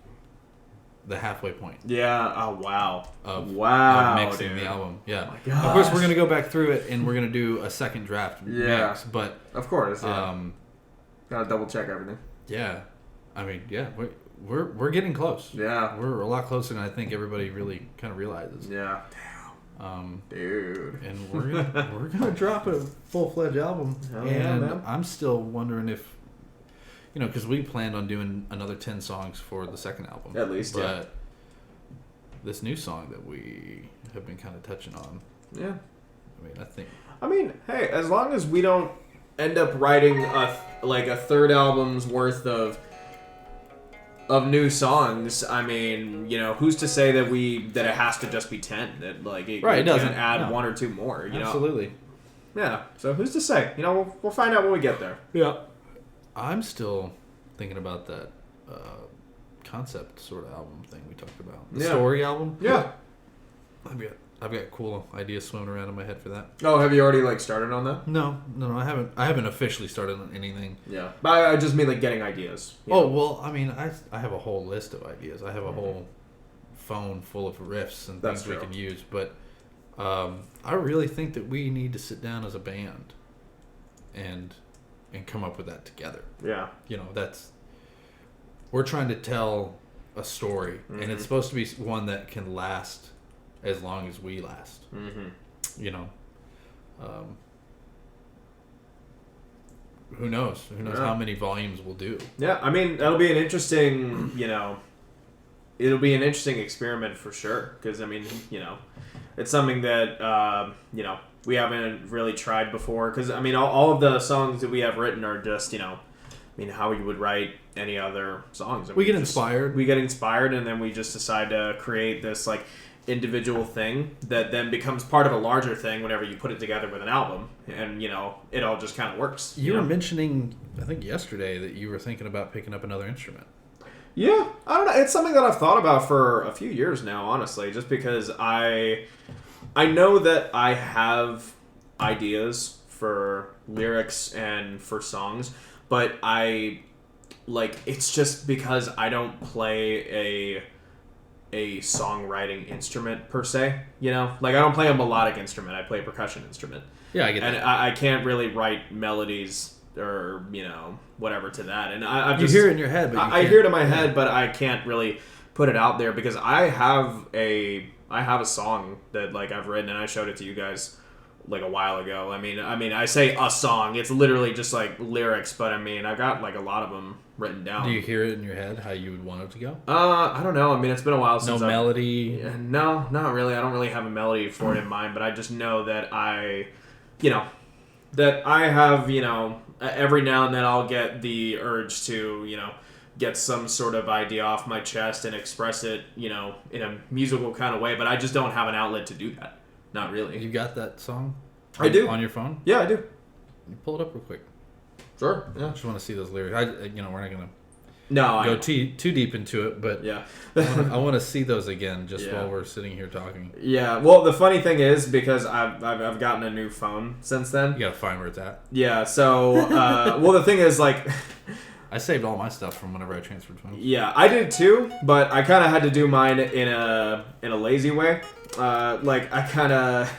the halfway point Yeah. Oh, wow. of mixing dude. the album. Yeah. Oh my Of course, we're gosh. going to go back through it and we're going to do a second draft Yeah. mix. But Of course, yeah. Gotta double check everything. yeah, I mean, yeah, we're getting close. Yeah. We're a lot closer than I think everybody really kind of realizes. Yeah. Dude. And we're gonna drop a full fledged album. Hell yeah, and man. I'm still wondering if, because we planned on doing another 10 songs for the second album. At least, but yeah. this new song that we have been kind of touching on. Yeah. I think. Hey, as long as we don't end up writing a third album's worth of new songs, I mean, who's to say that it has to just be 10? That Right, it it doesn't. can add No. 1 or 2 more. Absolutely. Yeah. So who's to say? We'll find out when we get there. Yeah. I'm still thinking about that concept sort of album thing we talked about. The Yeah. story album. Yeah. I've got cool ideas swimming around in my head for that. Oh, have you already started on that? No, I haven't. I haven't officially started on anything. Yeah. But I just mean getting ideas. Oh well, I mean, I have a whole list of ideas. I have a whole phone full of riffs and That's things we true. can use. But I really think that we need to sit down as a band and come up with that together. Yeah. We're trying to tell a story, and Mhm. it's supposed to be one that can last as long as we last. Mm-hmm. Who knows? Who knows Yeah. how many volumes we'll do? Yeah, I mean, that'll be an interesting, it'll be an interesting experiment for sure. Because, I mean, it's something that, we haven't really tried before. Because, I mean, all of the songs that we have written are just, how you would write any other songs. I We mean, get just- inspired. We get inspired, and then we just decide to create this, individual thing that then becomes part of a larger thing whenever you put it together with an album. And, it all just kind of works. You were mentioning, I think yesterday, that you were thinking about picking up another instrument. Yeah, I don't know. It's something that I've thought about for a few years now, honestly, just because I know that I have ideas for lyrics and for songs, but it's just because I don't play a songwriting instrument per se, I don't play a melodic instrument. I play a percussion instrument. Yeah, I get And that. I can't really write melodies or, whatever to that. And I've You just... hear it in your head, but you I can't- hear it in my head, but I can't really put it out there because I have a song that I've written, and I showed it to you guys like a while ago. I mean, I say a song. It's literally just like lyrics, but I mean, I got like a lot of them written down. Do you hear it in your head how you would want it to go? I don't know. I mean, it's been a while since No melody. Yeah, no, not really. I don't really have a melody for it in mind, but I just know that that I have, every now and then I'll get the urge to, get some sort of idea off my chest and express it, in a musical kind of way, but I just don't have an outlet to do that. Not really. You got that song? I do. On your phone? Yeah, I do. You pull it up real quick. Sure. Yeah. I just want to see those lyrics. We're not gonna No, go too deep into it, but yeah. I want to see those again just Yeah. while we're sitting here talking. Yeah. Well, the funny thing is because I've gotten a new phone since then. You gotta find where it's at. Yeah. So, well, the thing is, like, I saved all my stuff from whenever I transferred phones. yeah, I did too, but I kind of had to do mine in a lazy way. Like, I kind of,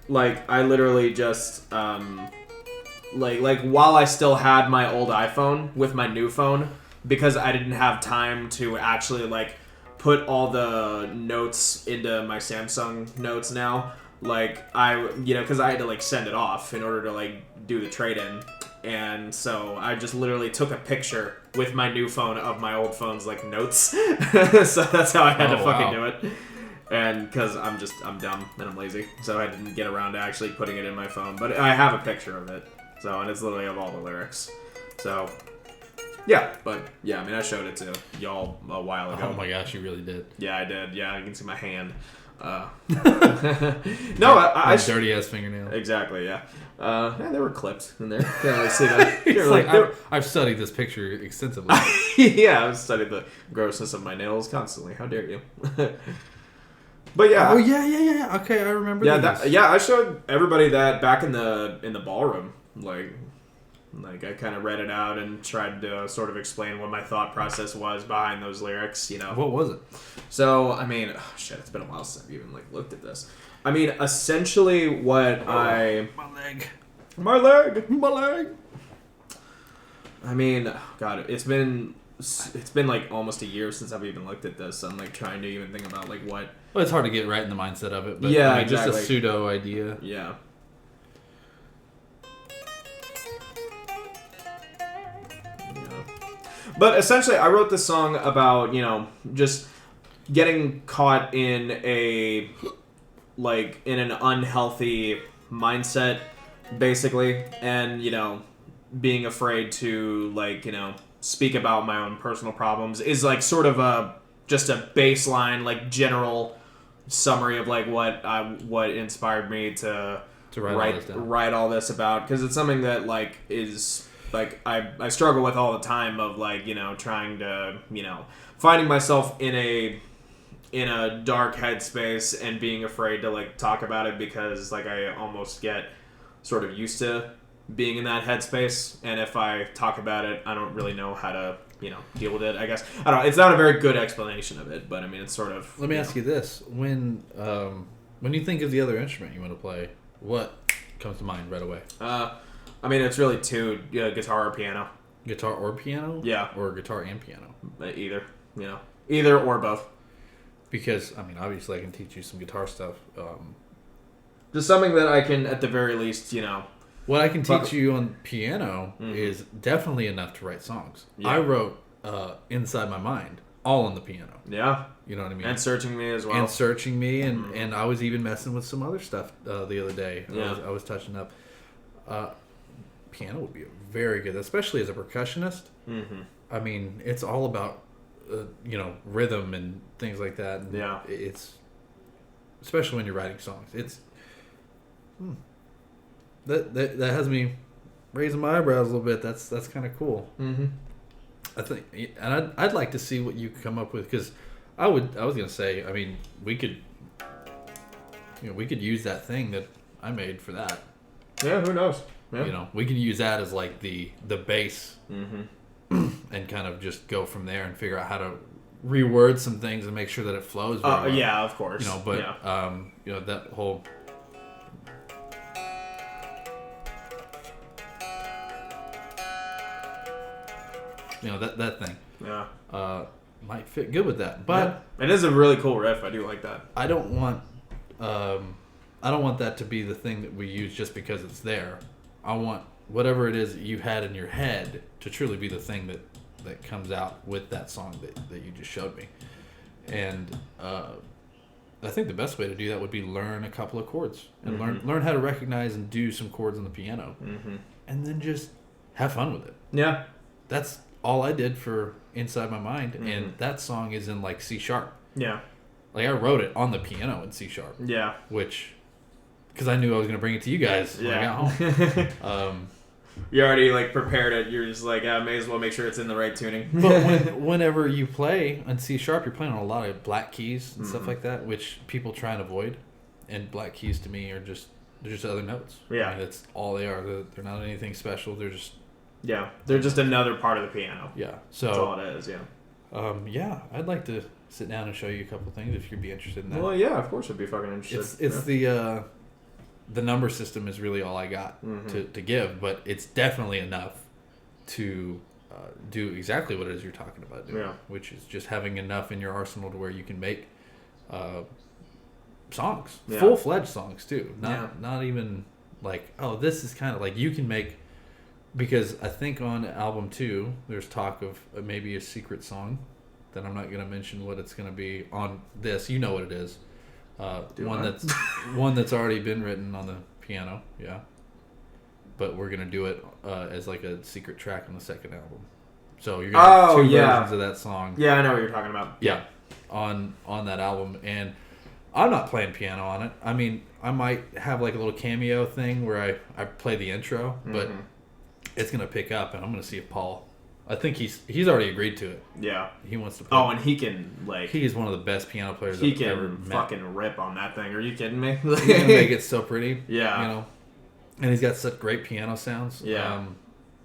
like, I literally just, like while I still had my old iPhone with my new phone, because I didn't have time to actually like put all the notes into my Samsung Notes now. Like because I had to like send it off in order to like do the trade-in, and so I just literally took a picture with my new phone of my old phone's like notes. So that's how I had to fucking do it. And because I'm dumb and I'm lazy, so I didn't get around to actually putting it in my phone. But I have a picture of it. So, and it's literally of all the lyrics. So, yeah, but yeah, I mean, I showed it to y'all a while ago. Oh my gosh, you really did. Yeah, I did. Yeah, you can see my hand. No, I dirty ass fingernail. Exactly. Yeah. Yeah, they were clipped in there. Can't really see that. It's like I've studied this picture extensively. Yeah, I've studied the grossness of my nails constantly. How dare you? But yeah. Oh yeah. Okay, I remember. Yeah, I showed everybody that back in the ballroom. Like I kind of read it out and tried to sort of explain what my thought process was behind those lyrics. What was it? So I mean, it's been a while since I've even like looked at this. I mean, essentially what my leg. I mean, God, it's been like almost a year since I've even looked at this. I'm like trying to even think about like what. Well, it's hard to get right in the mindset of it, but yeah, exactly. Just a exactly. pseudo idea. Yeah. But essentially, I wrote this song about, just getting caught in in an unhealthy mindset, basically, and, being afraid to, speak about my own personal problems is, like, sort of just a baseline, like, general summary of, like, what inspired me to write all this about, because it's something that, like, is... Like, I struggle with all the time of, like, trying to, finding myself in a dark headspace and being afraid to, like, talk about it because, like, I almost get sort of used to being in that headspace. And if I talk about it, I don't really know how to, deal with it, I guess. I don't know. It's not a very good explanation of it, but, I mean, it's sort of... Let me ask you this. When you think of the other instrument you want to play, what comes to mind right away? I mean, it's really two, guitar or piano. Guitar or piano? Yeah. Or guitar and piano? Either, Either or both. Because, I mean, obviously I can teach you some guitar stuff. Just something that I can, at the very least, What I can teach you on piano is definitely enough to write songs. Yeah. I wrote Inside My Mind, all on the piano. Yeah. You know what I mean? And Searching Me as well. And Searching Me, and I was even messing with some other stuff the other day. Yeah. I was touching up. Piano would be very good, especially as a percussionist. Mm-hmm. I mean, it's all about rhythm and things like that. And yeah, it's especially when you're writing songs. It's that has me raising my eyebrows a little bit. That's kind of cool. Mm-hmm. I think, and I'd like to see what you come up with, because I was gonna say, I mean, we could use that thing that I made for that. Yeah, who knows? Yeah. We can use that as like the base, and kind of just go from there and figure out how to reword some things and make sure that it flows. Very well. Yeah, of course. That whole. That thing. Yeah. Might fit good with that, but it is a really cool riff. I do like that. I don't want I don't want that to be the thing that we use just because it's there. I want whatever it is that you had in your head to truly be the thing that comes out with that song that you just showed me. And I think the best way to do that would be learn a couple of chords and learn how to recognize and do some chords on the piano, and then just have fun with it. Yeah, that's all I did for Inside My Mind, and that song is in like C sharp. Yeah, like I wrote it on the piano in C sharp. Yeah, which because I knew I was going to bring it to you guys when I got home. You already like prepared it. You're just like, may as well make sure it's in the right tuning. But whenever you play on C sharp, you're playing on a lot of black keys and stuff like that, which people try and avoid. And black keys to me are they're just other notes. Yeah, I mean, that's all they are. They're not anything special. They're just they're just another part of the piano. Yeah, so that's all it is. Yeah, I'd like to sit down and show you a couple things if you'd be interested in that. Well, yeah, of course I'd be fucking interested. It's the number system is really all I got to give, but it's definitely enough to do exactly what it is you're talking about doing, which is just having enough in your arsenal to where you can make songs, full-fledged songs too. Not even like, oh, this is kind of like you can make, because I think on album 2 there's talk of maybe a secret song that I'm not going to mention what it's going to be on this. You know what it is. One that's already been written on the piano, but we're gonna do it as like a secret track on the second album. So you're gonna have 2 versions of that song. Yeah, I know what you're talking about. Yeah, on that album, and I'm not playing piano on it. I mean, I might have like a little cameo thing where I play the intro, but it's gonna pick up, and I'm gonna see if Paul. I think he's already agreed to it. Yeah. He wants to play. Oh, and he can, like... He's one of the best piano players I've ever met. He can fucking rip on that thing. Are you kidding me? He's going to make it so pretty. Yeah. You know? And he's got such great piano sounds. Yeah.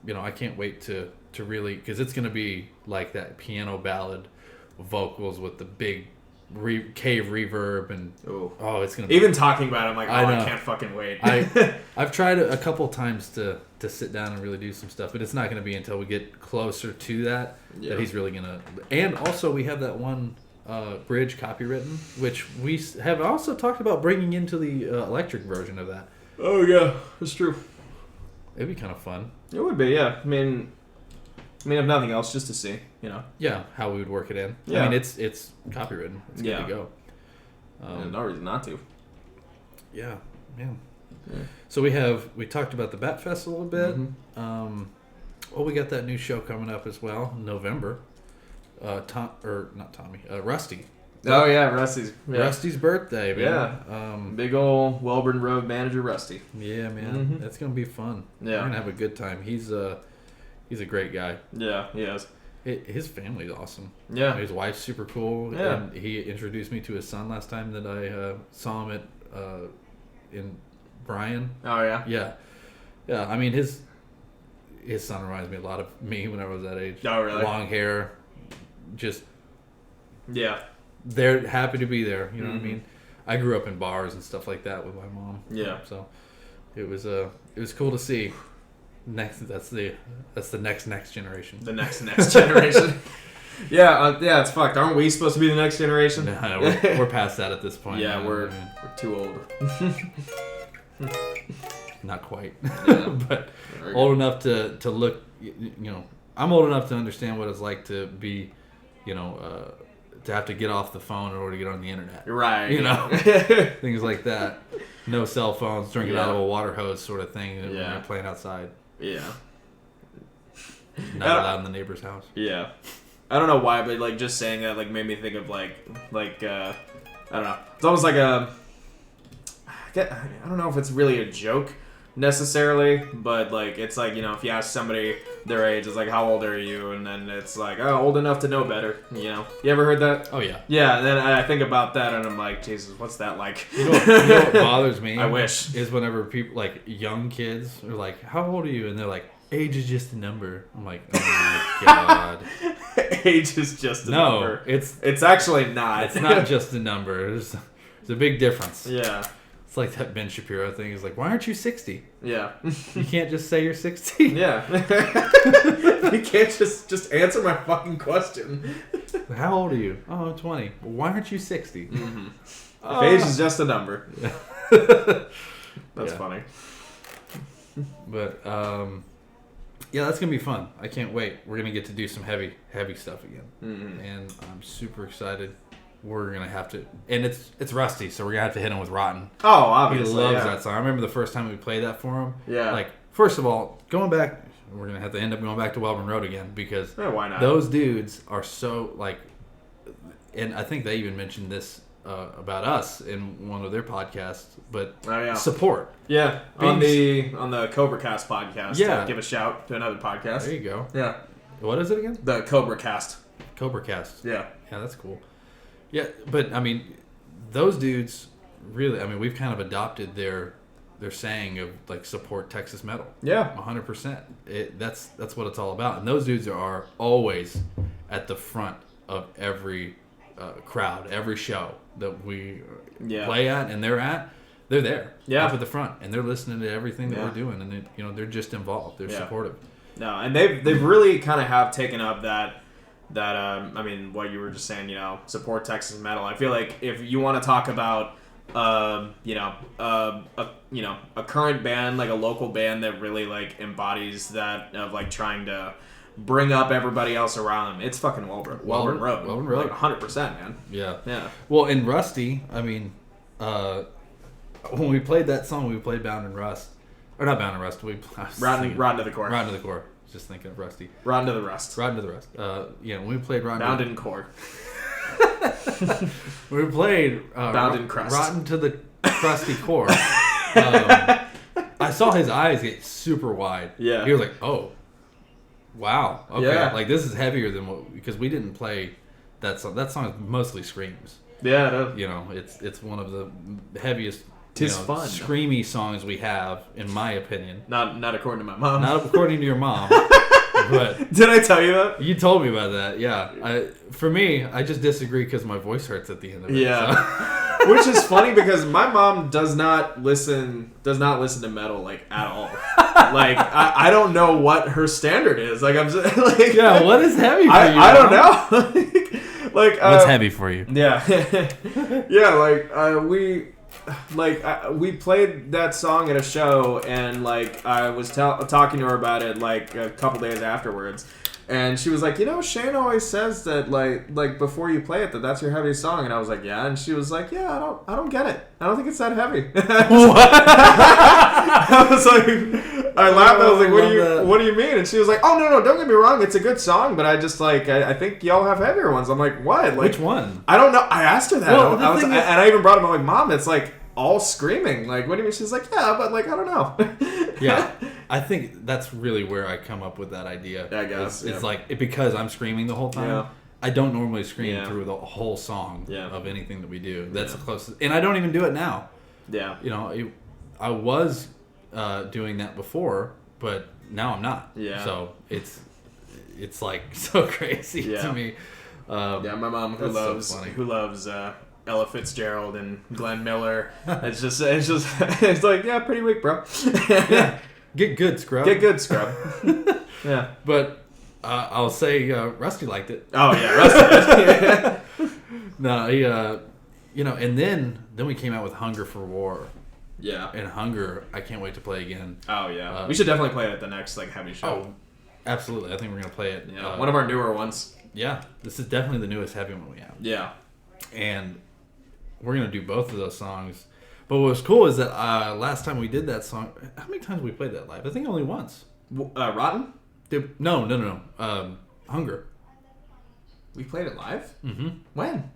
You know, I can't wait to really... Because it's going to be like that piano ballad vocals with the big cave reverb and... Oh, it's going to be... Even talking about it, I'm like, I can't fucking wait. I've tried a couple times to sit down and really do some stuff, but it's not going to be until we get closer to that he's really going to... And also we have that one bridge copywritten, which we have also talked about bringing into the electric version of that. Oh, yeah. That's true. It'd be kind of fun. It would be, yeah. I mean, if nothing else, just to see, you know. Yeah, how we would work it in. Yeah. I mean, it's copywritten. It's good to go. No reason not to. Yeah. So we talked about the Bat Fest a little bit. We got that new show coming up as well in November. Rusty. Oh yeah, Rusty's birthday, man. Yeah. Big old Welborn Road manager Rusty. Yeah, man. That's gonna be fun. Yeah. We're gonna have a good time. He's a great guy. Yeah, he is. His family's awesome. Yeah. His wife's super cool. Yeah. And he introduced me to his son last time that I saw him in Bryan. Oh yeah. Yeah. Yeah. I mean his son reminds me a lot of me when I was that age. Oh really? Long hair. Just yeah. They're happy to be there. You know what I mean? I grew up in bars and stuff like that with my mom. Yeah. So it was cool to see. That's the next generation. The next generation. Yeah, it's fucked. Aren't we supposed to be the next generation? No, we're past that at this point. Yeah, we're too old. Not quite, but old enough to look. You know, I'm old enough to understand what it's like to be, to have to get off the phone in order to get on the internet. Right. You know, things like that. No cell phones, drinking out of a water hose, sort of thing. When you're playing outside. Yeah. Not allowed in the neighbor's house. Yeah. I don't know why, but like just saying that like made me think of like I don't know. It's almost like I don't know if it's really a joke necessarily, but like it's like, if you ask somebody their age, it's like, how old are you? And then it's like, oh, old enough to know better. You ever heard that? Oh yeah. Yeah. And then I think about that and I'm like, Jesus, what's that like? You know what bothers me? I wish is whenever people like young kids are like, how old are you? And they're like, age is just a number. I'm like, oh my god. Age is just a number. No, it's actually not. It's not just a number. There's a big difference. Yeah. It's like that Ben Shapiro thing. He's like, why aren't you 60? Yeah. You can't just say you're 60? Yeah. You can't just answer my fucking question. How old are you? Oh, I'm 20. Well, why aren't you 60? If age is just a number. That's funny. But yeah, that's gonna be fun. I can't wait. We're gonna get to do some heavy stuff again, and I'm super excited. We're gonna have to, and it's Rusty, so we're gonna have to hit him with Rotten. Oh, obviously, he loves that song. I remember the first time we played that for him. Yeah. Like, first of all, going back, we're gonna have to end up going back to Wellborn Road again because why not? Those dudes are so like, and I think they even mentioned this about us in one of their podcasts. But support, on the Cobra Cast podcast. Give a shout to another podcast. There you go. Yeah. What is it again? The Cobra Cast. Cobra Cast. Yeah. Yeah, that's cool. Yeah, but I mean, those dudes really. I mean, we've kind of adopted their saying of like support Texas metal. Yeah, 100%. That's what it's all about. And those dudes are always at the front of every crowd, every show that we play at, and they're there, up at the front, and they're listening to everything that we're doing, and they're just involved. They're supportive. No, and they've really kind of have taken up that I mean, what you were just saying, support Texas metal. I feel like if you want to talk about a current band, like a local band that really like embodies that of like trying to bring up everybody else around them, it's fucking Wellborn Road. Wellborn Road. Like 100%, man. Yeah. Yeah. Well, in Rusty, I mean, when we played that song, we played Bound in Rust. Or not Bound in Rust. Rotten to the Core. Rotten to the Core. Just thinking of Rusty. Rotten to the Rust. Rotten to the Rust. When we played Rotten Bound in Core. We played Bound in Crust. Rotten to the Crusty Core. I saw his eyes get super wide. Yeah. He was like, oh, wow. Okay. Yeah. Like, this is heavier than what... Because we didn't play that song. That song is mostly screams. Yeah. It's one of the heaviest... fun. Screamy songs we have, in my opinion. Not according to my mom. Not according to your mom. But did I tell you that? You told me about that. Yeah. For me, I just disagree because my voice hurts at the end of it. Yeah. So. Which is funny because my mom does not listen to metal like at all. Like I don't know what her standard is. Like I'm just, like yeah. What is heavy for you? I don't know. like what's heavy for you? Yeah. Yeah. We played that song at a show, and like I was talking to her about it like a couple days afterwards, and she was like, Shane always says that like before you play it that's your heaviest song, and I was like, yeah, and she was like, yeah, I don't get it. I don't think it's that heavy. I was like, I laughed. I was like, what do you mean? And she was like, oh no, don't get me wrong, it's a good song, but I just like I think y'all have heavier ones. I'm like, what? Like, which one? I don't know. I asked her that. Well, and I even brought up, I'm like, Mom, it's like all screaming. Like, what do you mean? She's like, yeah, but like, I don't know. Yeah. I think that's really where I come up with that idea. I guess. It's like, because I'm screaming the whole time. Yeah. I don't normally scream through the whole song of anything that we do. That's the closest. And I don't even do it now. Yeah. I was doing that before, but now I'm not. Yeah. So it's like so crazy to me. My mom who loves Ella Fitzgerald and Glenn Miller. It's like, yeah, pretty weak, bro. Yeah. Get good, scrub. Get good, scrub. Yeah. But I'll say Rusty liked it. Oh yeah, Rusty. No, he and then we came out with Hunger for War. Yeah. And Hunger, I can't wait to play again. Oh yeah. We should definitely play it at the next like heavy show. Oh, absolutely. I think we're gonna play it. Yeah. One of our newer ones. Yeah. This is definitely the newest heavy one we have. Yeah. And we're going to do both of those songs. But what was cool is that last time we did that song, how many times we played that live? I think only once. Rotten? No. Hunger. We played it live? Mm-hmm. When?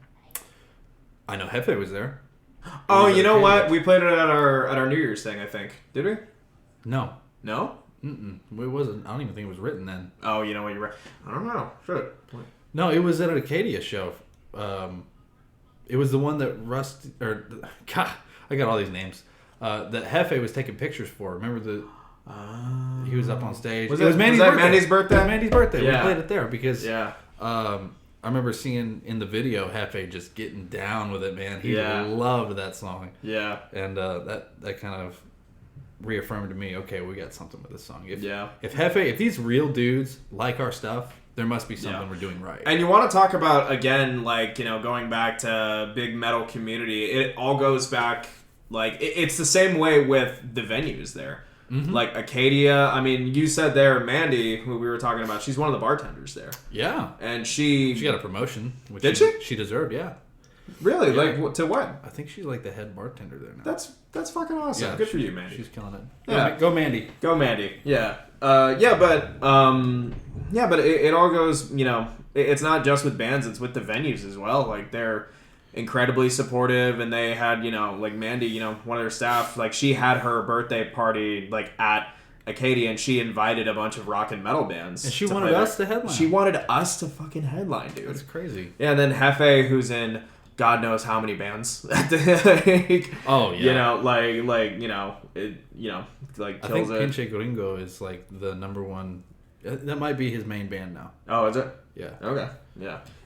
I know Hefe was there. Oh, you know what? We played it at our New Year's thing, I think. Did we? No. No? Mm-mm. It wasn't. I don't even think it was written then. Oh, you know what? You're right. I don't know. Shit. No, it was at an Acadia show. It was the one that God, I got all these names. That Hefe was taking pictures for. Remember he was up on stage. It was Mandy's birthday. Mandy's birthday. It was Mandy's birthday. Yeah. We played it there because I remember seeing in the video Hefe just getting down with it, man. He loved that song. Yeah. And that kind of reaffirmed to me, okay, we got something with this song. If these real dudes like our stuff, there must be something we're doing right. And you want to talk about, again, like, going back to big metal community, it all goes back like it's the same way with the venues there. Mm-hmm. Like Acadia, I mean, you said there, Mandy, who we were talking about, she's one of the bartenders there. Yeah. And she She got a promotion. Which Did she? She deserved, yeah. really, Yeah. like, to what? I think she's like the head bartender there now. That's fucking awesome. Good for you, Mandy. She's killing it. Yeah. Go Mandy. Go Mandy. Yeah. But it all goes, it's not just with bands, it's with the venues as well. Like, they're incredibly supportive, and they had, like Mandy, one of their staff, like, she had her birthday party, like, at Acadia, and she invited a bunch of rock and metal bands. And she to wanted play us there. to headline. She wanted us to fucking headline, dude. That's crazy. Yeah, and then Hefe, who's in God knows how many bands. Like, Oh, yeah. Like I kills think it. Pinche Gringo is like the number one. That might be his main band now. Oh, is it? Yeah. Okay.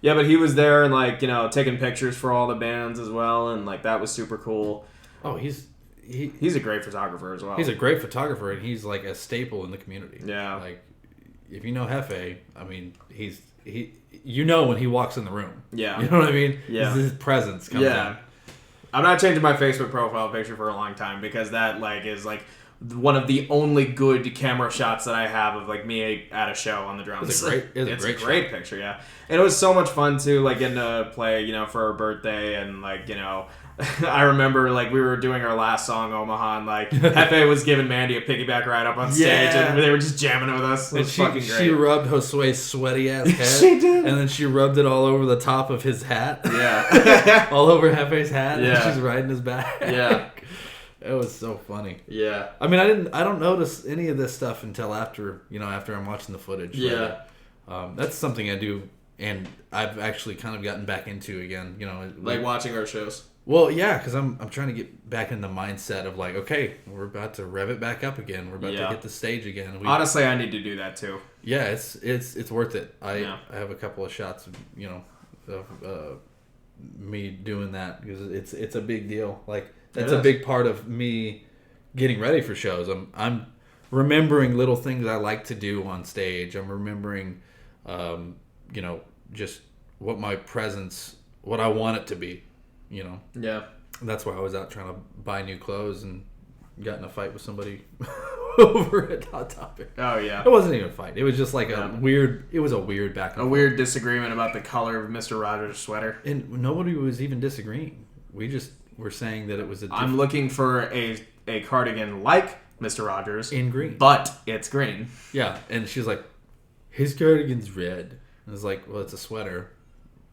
Yeah, but he was there and like, taking pictures for all the bands as well, and like that was super cool. Oh, he's He's a great photographer as well. a great photographer, and he's like a staple in the community. Yeah. Like, if you know Hefe, I mean, when he walks in the room. Yeah. You know what I mean? Yeah. His presence comes in. I'm not changing my Facebook profile picture for a long time because that like is like one of the only good camera shots that I have of like me at a show on the drums. It's a great picture, yeah. And it was so much fun too, like getting to play, for her birthday, and like, I remember like we were doing our last song, Omaha, and like Hefe was giving Mandy a piggyback ride up on stage, Yeah. and they were just jamming with us. It And was fucking great. she rubbed Josue's sweaty ass head. She did. And then she rubbed it all over the top of his hat. Yeah. All over Hefe's hat. Yeah. And she's riding his back. Yeah. It was so funny. Yeah. I mean, I don't notice any of this stuff until after I'm watching the footage. Yeah. But, that's something I do, and I've actually kind of gotten back into again. Like watching our shows. Well, yeah, because I'm trying to get back in the mindset of like, okay, we're about to rev it back up again. We're about to hit the stage again. Honestly, I need to do that too. Yeah, it's worth it. I have a couple of shots of me doing that because it's a big deal. Like that's a big part of me getting ready for shows. I'm remembering little things I like to do on stage. I'm remembering, just what my presence, what I want it to be. Yeah. That's why I was out trying to buy new clothes and got in a fight with somebody over at Hot Topic. Oh yeah. It wasn't even a fight. It was just like a weird back and forth. A weird disagreement about the color of Mr. Rogers' sweater. And nobody was even disagreeing. We just were saying that it was I'm looking for a cardigan like Mr. Rogers in green. but it's green. Yeah, and she's like, his cardigan's red. And I was like, well, it's a sweater,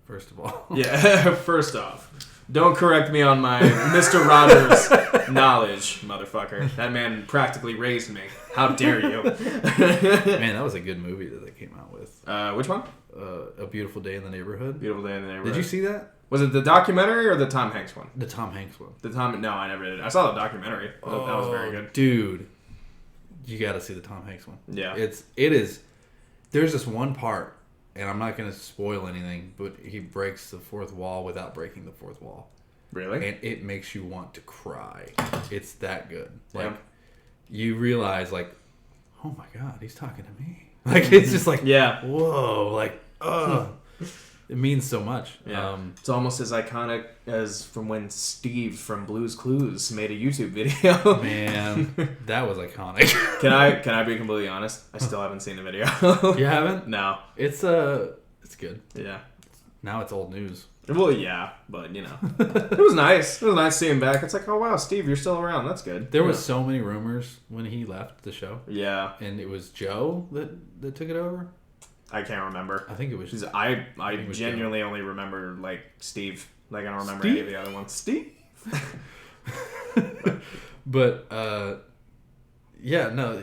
first of all. Yeah, first off, don't correct me on my Mr. Rogers knowledge, motherfucker. That man practically raised me. How dare you? Man, that was a good movie that they came out with. Which one? A Beautiful Day in the Neighborhood. Beautiful Day in the Neighborhood. Did you see that? Was it the documentary or the Tom Hanks one? The Tom Hanks one. No, I never did. I saw the documentary. That was very good. Dude, you got to see the Tom Hanks one. Yeah. It is. There's this one part, and I'm not going to spoil anything, but he breaks the fourth wall without breaking the fourth wall. Really? And it makes you want to cry. It's that good. Like, Yeah. you realize, like, oh my God, he's talking to me. Like, it's just like, Yeah. whoa, like, it means so much. Yeah. It's almost as iconic as from when Steve from Blue's Clues made a YouTube video. Man, that was iconic. Can I be completely honest? I still haven't seen the video. You haven't? No. It's good. Yeah. Now it's old news. Well, yeah, but it was nice. It was nice seeing him back. It's like, oh wow, Steve, you're still around. That's good. There was so many rumors when he left the show. Yeah. And it was Joe that took it over. I can't remember. I think it was. I it was genuinely only rember like Steve. Like I don't remember Steve? any of the other ones. Steve. But yeah, no,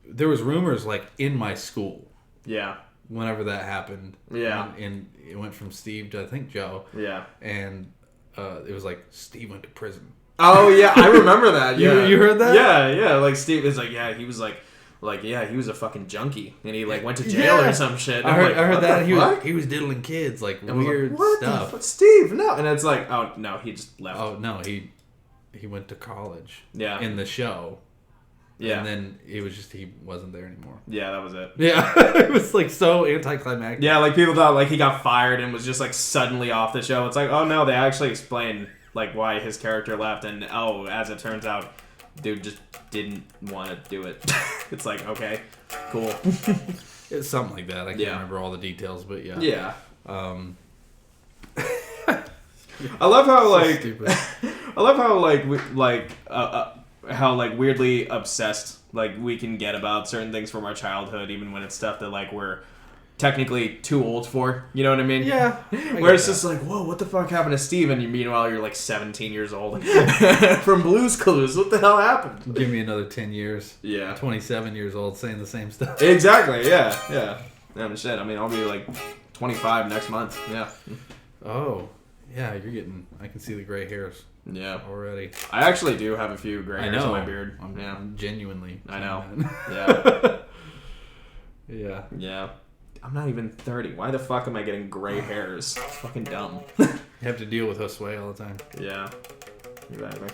there was rumors like in my school. Yeah. Whenever that happened. Yeah. And it went from Steve to I think Joe. Yeah. And it was like Steve went to prison. Oh yeah, I remember that. Yeah. You heard that? Yeah. Like Steve is like, yeah, he was like yeah, he was a fucking junkie and he like went to jail or some shit. I heard what that the he was diddling kids, like And weird like, what stuff. The fuck? Steve, no. And it's like, oh no, he just left. Oh no, he went to college. Yeah. In the show. Yeah. And then it was just he wasn't there anymore. Yeah, that was it. Yeah. It was like so anticlimactic. Yeah, like people thought like he got fired and was just like suddenly off the show. It's like, oh no, they actually explained like why his character left, and as it turns out, dude just didn't want to do it. It's like, okay, cool. It's something like that. I can't remember all the details, but yeah. Yeah. I love how so stupid. I love how weirdly obsessed we can get about certain things from our childhood, even when it's stuff that we're technically too old for. You know what I mean? Yeah. Where it's just like, whoa, what the fuck happened to Steve? And meanwhile you're 17 years old from Blue's Clues. What the hell happened? Give me another 10 years. Yeah. 27 years old saying the same stuff. Exactly. Yeah. And shit. I mean, I'll be 25 next month. Yeah. Oh. Yeah, you're getting... I can see the gray hairs. Yeah. Already. I actually do have a few gray hairs on my beard. I'm genuinely... I know. Yeah. Yeah. Yeah. I'm not even 30. Why the fuck am I getting gray hairs? It's fucking dumb. You have to deal with Josue all the time. Yeah. Exactly.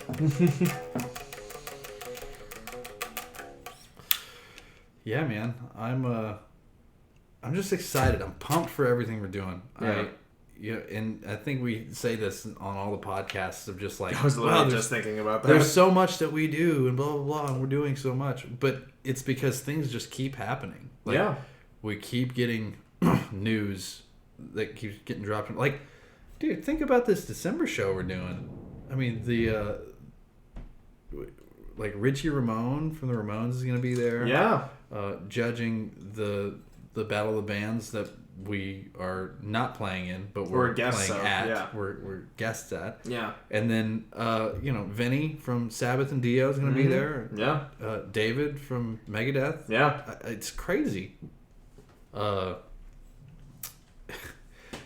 Yeah, man. I'm just excited. I'm pumped for everything we're doing. Yeah. And I think we say this on all the podcasts of just I was literally just thinking about that. There's so much that we do and blah, blah, blah, and we're doing so much. But it's because things just keep happening. Yeah. We keep getting news that keeps getting dropped. Dude, think about this December show we're doing. I mean, the Richie Ramone from the Ramones is going to be there. Yeah. Judging the Battle of the Bands that we are not playing in, but we're guests playing of, at. yeah. We're guests at. Yeah. And then Vinny from Sabbath and Dio is going to be there. Yeah. David from Megadeth. Yeah. It's crazy. And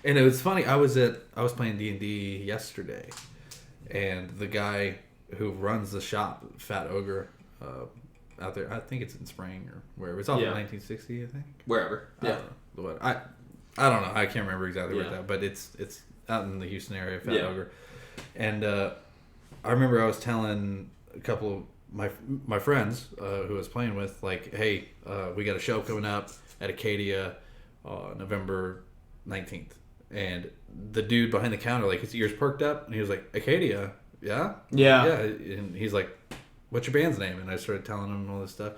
it was funny. I was playing D&D yesterday, and the guy who runs the shop, Fat Ogre, out there. I think it's in Spring or wherever. It's off in 1960, I think. Wherever. Yeah. I don't know. I can't remember exactly where it's at, but it's out in the Houston area, Fat Ogre. And I remember I was telling a couple of my friends who I was playing with, hey, we got a show coming up at Acadia November 19th. And the dude behind the counter, his ears perked up, and he was like, Acadia? Yeah? Yeah. Yeah. And he's like, what's your band's name? And I started telling him all this stuff.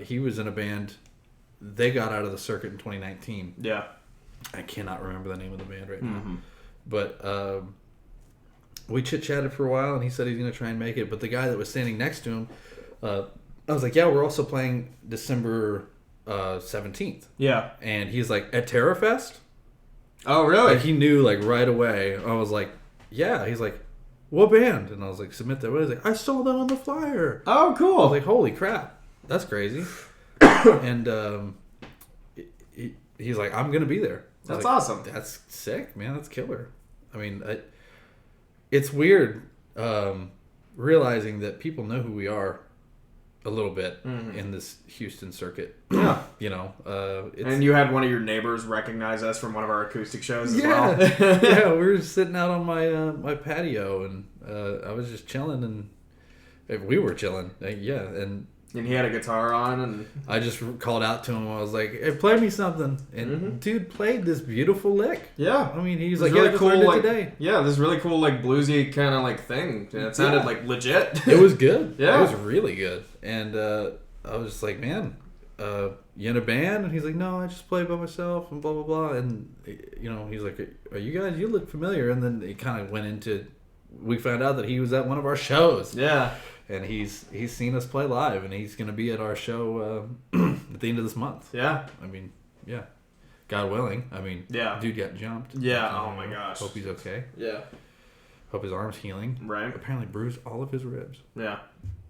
He was in a band. They got out of the circuit in 2019. Yeah. I cannot remember the name of the band right now. But we chit-chatted for a while, and he said he's going to try and make it. But the guy that was standing next to him, I was like, yeah, we're also playing December 17th. Yeah. And he's like, at TerraFest? Oh, really? He knew, right away. I was like, yeah. He's like, what band? And I was like, Submit That Way. He's like, I saw that on the flyer. Oh, cool. I was like, holy crap. That's crazy. And he's like, I'm going to be there. That's awesome. That's sick, man. That's killer. I mean, it's weird realizing that people know who we are a little bit in this Houston circuit. Yeah. It's, and you had one of your neighbors recognize us from one of our acoustic shows as well. yeah, we were sitting out on my patio, and I was just chilling, and we were chilling. And he had a guitar on, and I just called out to him. I was like, hey, play me something. And dude played this beautiful lick. Yeah. I mean, he's like, really I just cool, learned it today. Yeah, this really cool, bluesy kind of thing. And it sounded legit. It was good. Yeah. It was really good. And I was just like, man, you in a band? And he's like, no, I just play by myself and blah, blah, blah. And, he's like, are you guys, you look familiar. And then he kind of went into, we found out that he was at one of our shows. Yeah. And he's seen us play live, and he's going to be at our show at the end of this month. Yeah. I mean, yeah. God willing. I mean, dude got jumped. Yeah, oh my gosh. Hope he's okay. Yeah. Hope his arm's healing. Right. Apparently bruised all of his ribs. Yeah.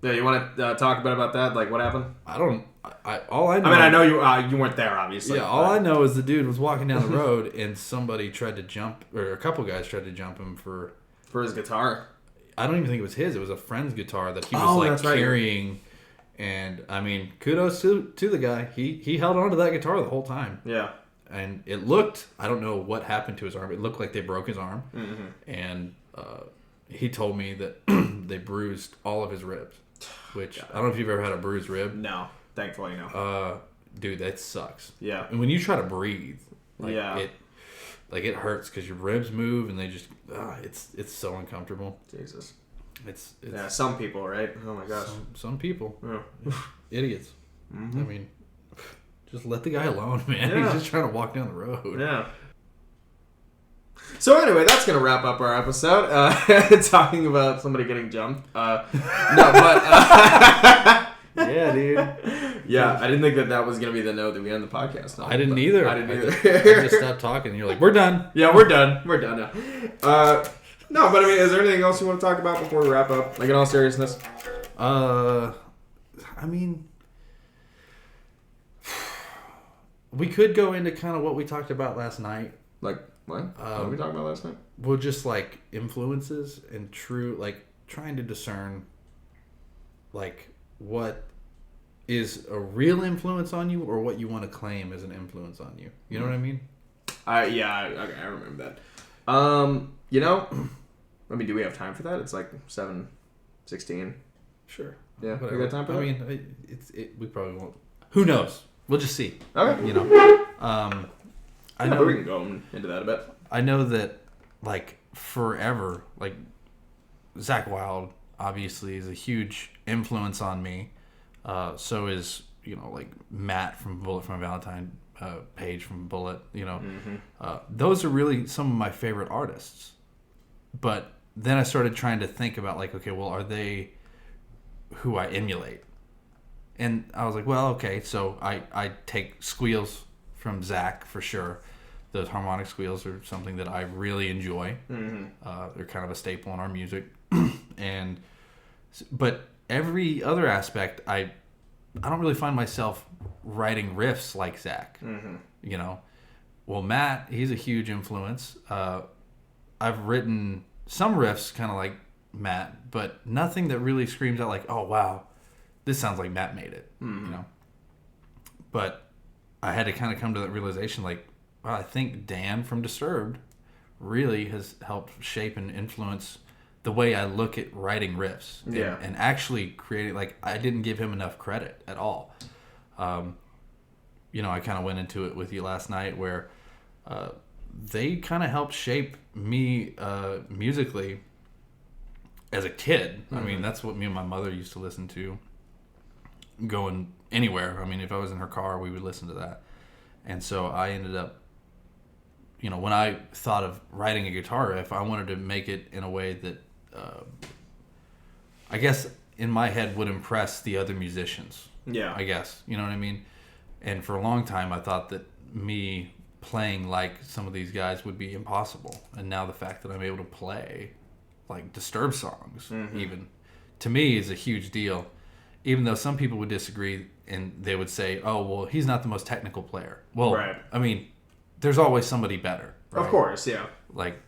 Yeah, you want to talk a bit about that? What happened? All I know... I mean, I know you weren't there, obviously. Yeah, all I know is the dude was walking down the road, and somebody tried to jump, or a couple guys tried to jump him for his guitar. I don't even think it was his. It was a friend's guitar that he was carrying. Right. And I mean, kudos to the guy. He held on to that guitar the whole time. Yeah. And it looked, I don't know what happened to his arm. It looked like they broke his arm. Mm-hmm. And he told me that they bruised all of his ribs. Which, I don't know if you've ever had a bruised rib. No. Thankfully, no. Dude, that sucks. Yeah. And when you try to breathe, Like it hurts because your ribs move and they just it's so uncomfortable. Jesus. It's Yeah, some people, right? Oh my gosh. some people, Yeah. idiots. Mm-hmm. I mean, just let the guy alone, man. Yeah. He's just trying to walk down the road. Yeah. So anyway, that's gonna wrap up our episode. Talking about somebody getting jumped. No, but Yeah, dude. yeah, I didn't think that was gonna be the note that we end the podcast on. I didn't but either. I didn't I either. just stopped talking. And you're like, we're done. Yeah, we're done. We're done now. No, but I mean, is there anything else you want to talk about before we wrap up? Like in all seriousness. I mean, we could go into kind of what we talked about last night. Like what? What were we talking about last night? Well, just like influences and true, like trying to discern, like what is a real influence on you or what you want to claim as an influence on you. You know what I mean? Okay, I remember that. You know, I mean, do we have time for that? It's like 7:16. Sure. Yeah, Whatever. we got time for that? I mean, we probably won't. Who knows? We'll just see. Okay. You know. I Yeah, know. but we can go into that a bit. I know that, like, forever, like, Zach Wilde obviously is a huge influence on me. So is, you know, like, Matt from Bullet from Valentine, Page from Bullet, you know. Mm-hmm. Those are really some of my favorite artists. But then I started trying to think about, like, okay, well, are they who I emulate? And I was like, well, okay, so I take squeals from Zach for sure. Those harmonic squeals are something that I really enjoy. Mm-hmm. They're kind of a staple in our music. But every other aspect, I don't really find myself writing riffs like Zach. Mm-hmm. You know, well, Matt, he's a huge influence. I've written some riffs kind of like Matt, but nothing that really screams out like, oh wow, this sounds like Matt made it. Mm-hmm. You know, but I had to kind of come to that realization, like, wow, I think Dan from Disturbed really has helped shape and influence the way I look at writing riffs. Yeah. And actually creating, like, I didn't give him enough credit at all. You know, I kind of went into it with you last night where they kind of helped shape me musically as a kid. Mm-hmm. I mean, that's what me and my mother used to listen to going anywhere. I mean, if I was in her car, we would listen to that. And so I ended up, you know, when I thought of writing a guitar riff, I wanted to make it in a way that I guess in my head would impress the other musicians. Yeah. I guess. You know what I mean? And for a long time, I thought that me playing like some of these guys would be impossible. And now the fact that I'm able to play like Disturbed songs, Mm-hmm. even, to me is a huge deal. Even though some people would disagree and they would say, oh, well, he's not the most technical player. Well, Right. I mean, there's always somebody better. Right? Of course, yeah. Like,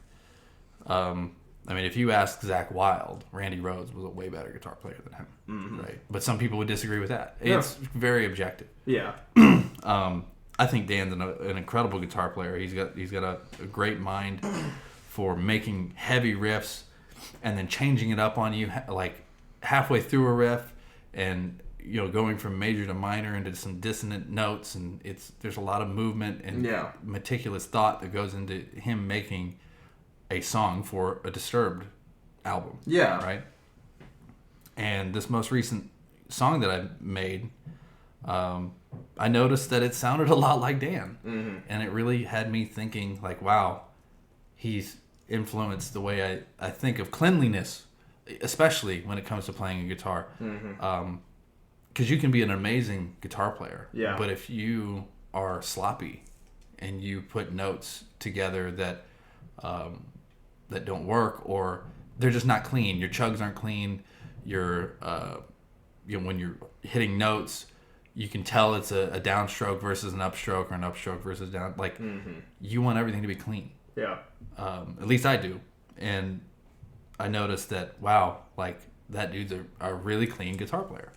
I mean, if you ask Zach Wilde, Randy Rhoads was a way better guitar player than him, Mm-hmm. right? But some people would disagree with that. Yeah. It's very objective. Yeah. I think Dan's an incredible guitar player. He's got a great mind for making heavy riffs and then changing it up on you like halfway through a riff, and you know, going from major to minor into some dissonant notes, and there's a lot of movement and Yeah. meticulous thought that goes into him making a song for a Disturbed album. Yeah. Right? And this most recent song that I made, I noticed that it sounded a lot like Dan. Mm-hmm. And it really had me thinking, like, wow, he's influenced the way I think of cleanliness, especially when it comes to playing a guitar. Mm-hmm. Because you can be an amazing guitar player, Yeah. but if you are sloppy and you put notes together that don't work, or they're just not clean, your chugs aren't clean, you know, when you're hitting notes, you can tell it's a downstroke versus an upstroke, or an upstroke versus down. Like, Mm-hmm. you want everything to be clean. Yeah. At least I do. And I noticed that, wow, like, that dude's a really clean guitar player.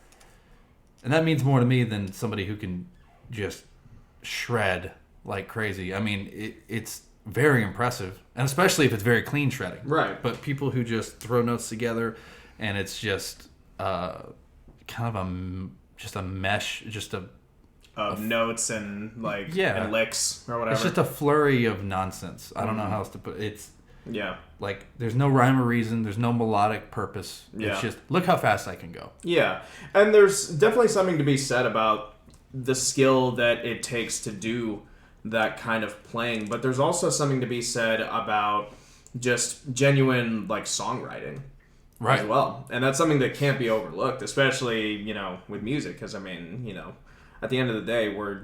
And that means more to me than somebody who can just shred like crazy. I mean, it's very impressive, and especially if it's very clean shredding. Right. But people who just throw notes together and it's just kind of just a mesh, just a of notes and like Yeah. and licks or whatever. It's just a flurry of nonsense. I don't know how else to put it. It's yeah. like there's no rhyme or reason. There's no melodic purpose. Yeah. It's just look how fast I can go. Yeah, and there's definitely something to be said about the skill that it takes to do that kind of playing, but there's also something to be said about just genuine like songwriting Right. as well, and that's something that can't be overlooked, especially with music, because I mean at the end of the day we're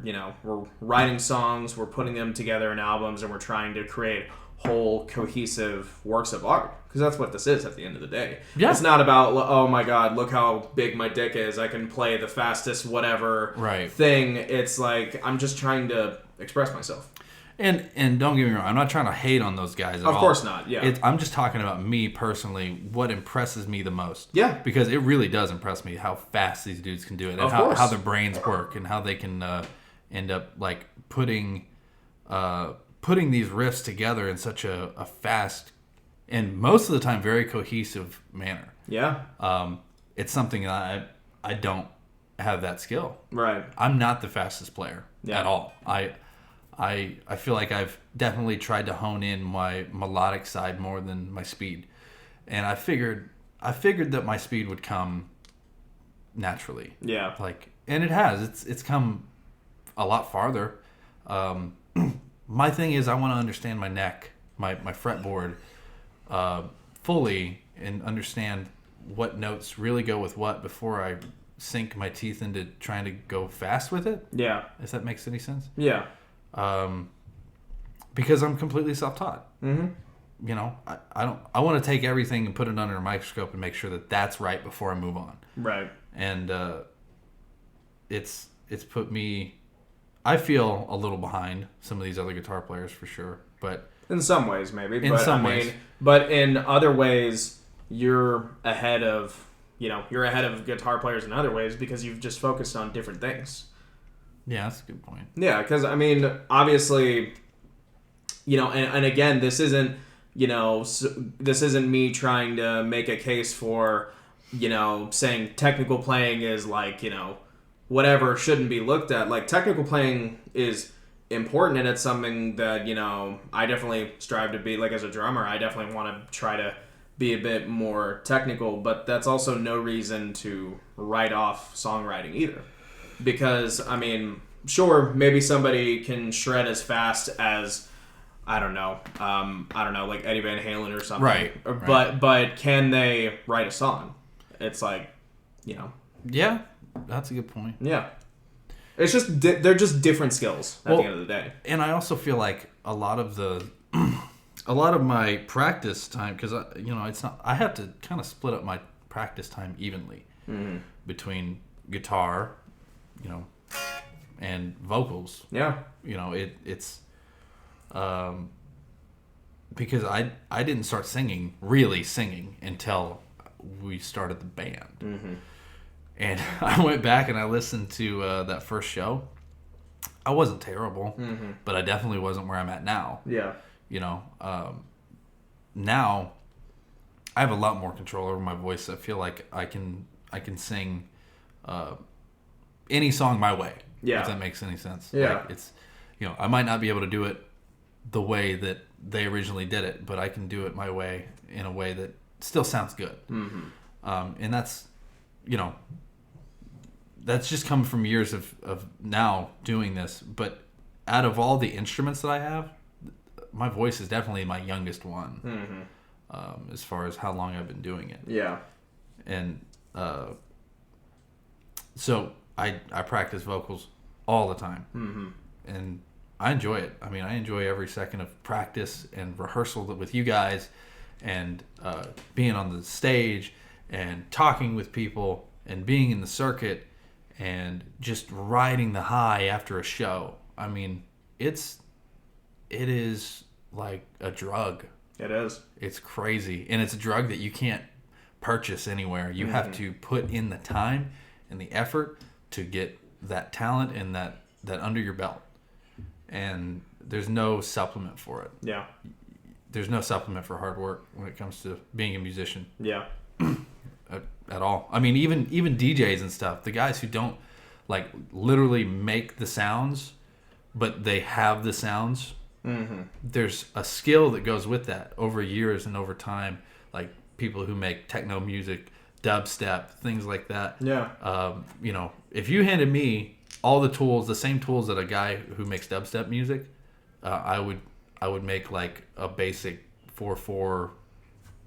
writing songs, we're putting them together in albums, and we're trying to create whole cohesive works of art, because that's what this is at the end of the day. Yeah. It's not about, oh my god, look how big my dick is, I can play the fastest whatever Right. thing. It's like I'm just trying to express myself. And don't get me wrong, I'm not trying to hate on those guys at all. Of course not. Yeah. I'm just talking about me personally, what impresses me the most. Yeah. Because it really does impress me how fast these dudes can do it, and Of how course. their brains work, and how they can end up like putting these riffs together in such a fast and most of the time very cohesive manner. Yeah. It's something that I don't have that skill. Right. I'm not the fastest player Yeah. at all. I feel like I've definitely tried to hone in my melodic side more than my speed, and I figured that my speed would come naturally. Yeah. And it has. It's come a lot farther. My thing is, I want to understand my neck, my fretboard, fully, and understand what notes really go with what before I sink my teeth into trying to go fast with it. Yeah. If that makes any sense. Yeah. Because I'm completely self-taught. Mm-hmm. I want to take everything and put it under a microscope and make sure that that's right before I move on. Right. And it's put me. I feel a little behind some of these other guitar players for sure, but In some ways, maybe. In some ways. But in other ways, you're ahead of guitar players in other ways because you've just focused on different things. yeah, that's a good point. Yeah, because I mean, obviously, and again, this isn't, this isn't me trying to make a case for, saying technical playing is like, whatever shouldn't be looked at. Like, technical playing is important, and it's something that I definitely strive to be. Like, as a drummer, I definitely want to try to be a bit more technical, but that's also no reason to write off songwriting either, because I mean, sure, maybe somebody can shred as fast as I don't know, like Eddie Van Halen or something, Right. But can they write a song? It's like, Yeah, that's a good point. yeah. It's just they're just different skills at the end of the day. And I also feel like a lot of my practice time, because it's not. I have to kind of split up my practice time evenly between guitar, and vocals. Yeah. It's because I didn't start really singing until we started the band. Mm-hmm. And I went back and I listened to that first show. I wasn't terrible, but I definitely wasn't where I'm at now. Yeah. Now I have a lot more control over my voice. I feel like I can sing any song my way. Yeah. If that makes any sense. Yeah. Like it's I might not be able to do it the way that they originally did it, but I can do it my way in a way that still sounds good. Mm-hmm. And that's that's just come from years of now doing this. But out of all the instruments that I have, my voice is definitely my youngest one. Mm-hmm. As far as how long I've been doing it. Yeah. And so I practice vocals all the time. Mm-hmm. And I enjoy it. I mean, I enjoy every second of practice and rehearsal with you guys, and being on the stage and talking with people and being in the circuit and just riding the high after a show. I mean, it is like a drug. It is. It's crazy. And it's a drug that you can't purchase anywhere. You have to put in the time and the effort to get that talent and that under your belt. And there's no supplement for it. Yeah. There's no supplement for hard work when it comes to being a musician Yeah. at all. I mean, even DJs and stuff, the guys who don't like literally make the sounds, but they have the sounds. Mm-hmm. There's a skill that goes with that over years and over time. Like people who make techno music, dubstep, things like that. Yeah. You know, if you handed me all the tools, the same tools that a guy who makes dubstep music, I would make like a basic 4/4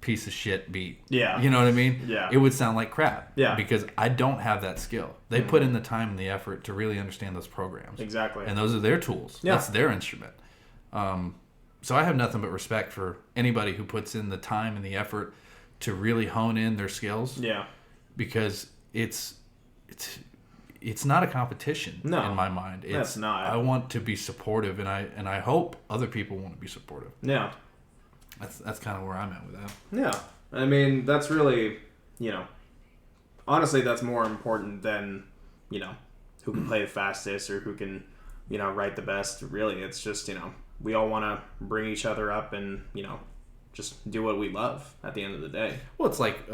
piece of shit beat. Yeah. You know what I mean? Yeah. It would sound like crap. Yeah. Because I don't have that skill. They put in the time and the effort to really understand those programs. Exactly. And those are their tools. Yeah. That's their instrument. So I have nothing but respect for anybody who puts in the time and the effort to really hone in their skills. Yeah. Because it's not a competition No, in my mind. That's not. I want to be supportive, and I hope other people want to be supportive. Yeah. That's kind of where I'm at with that. Yeah. I mean, that's really, honestly, that's more important than, who can play the fastest or who can, write the best. Really, it's just, we all want to bring each other up and, just do what we love at the end of the day. Well, it's like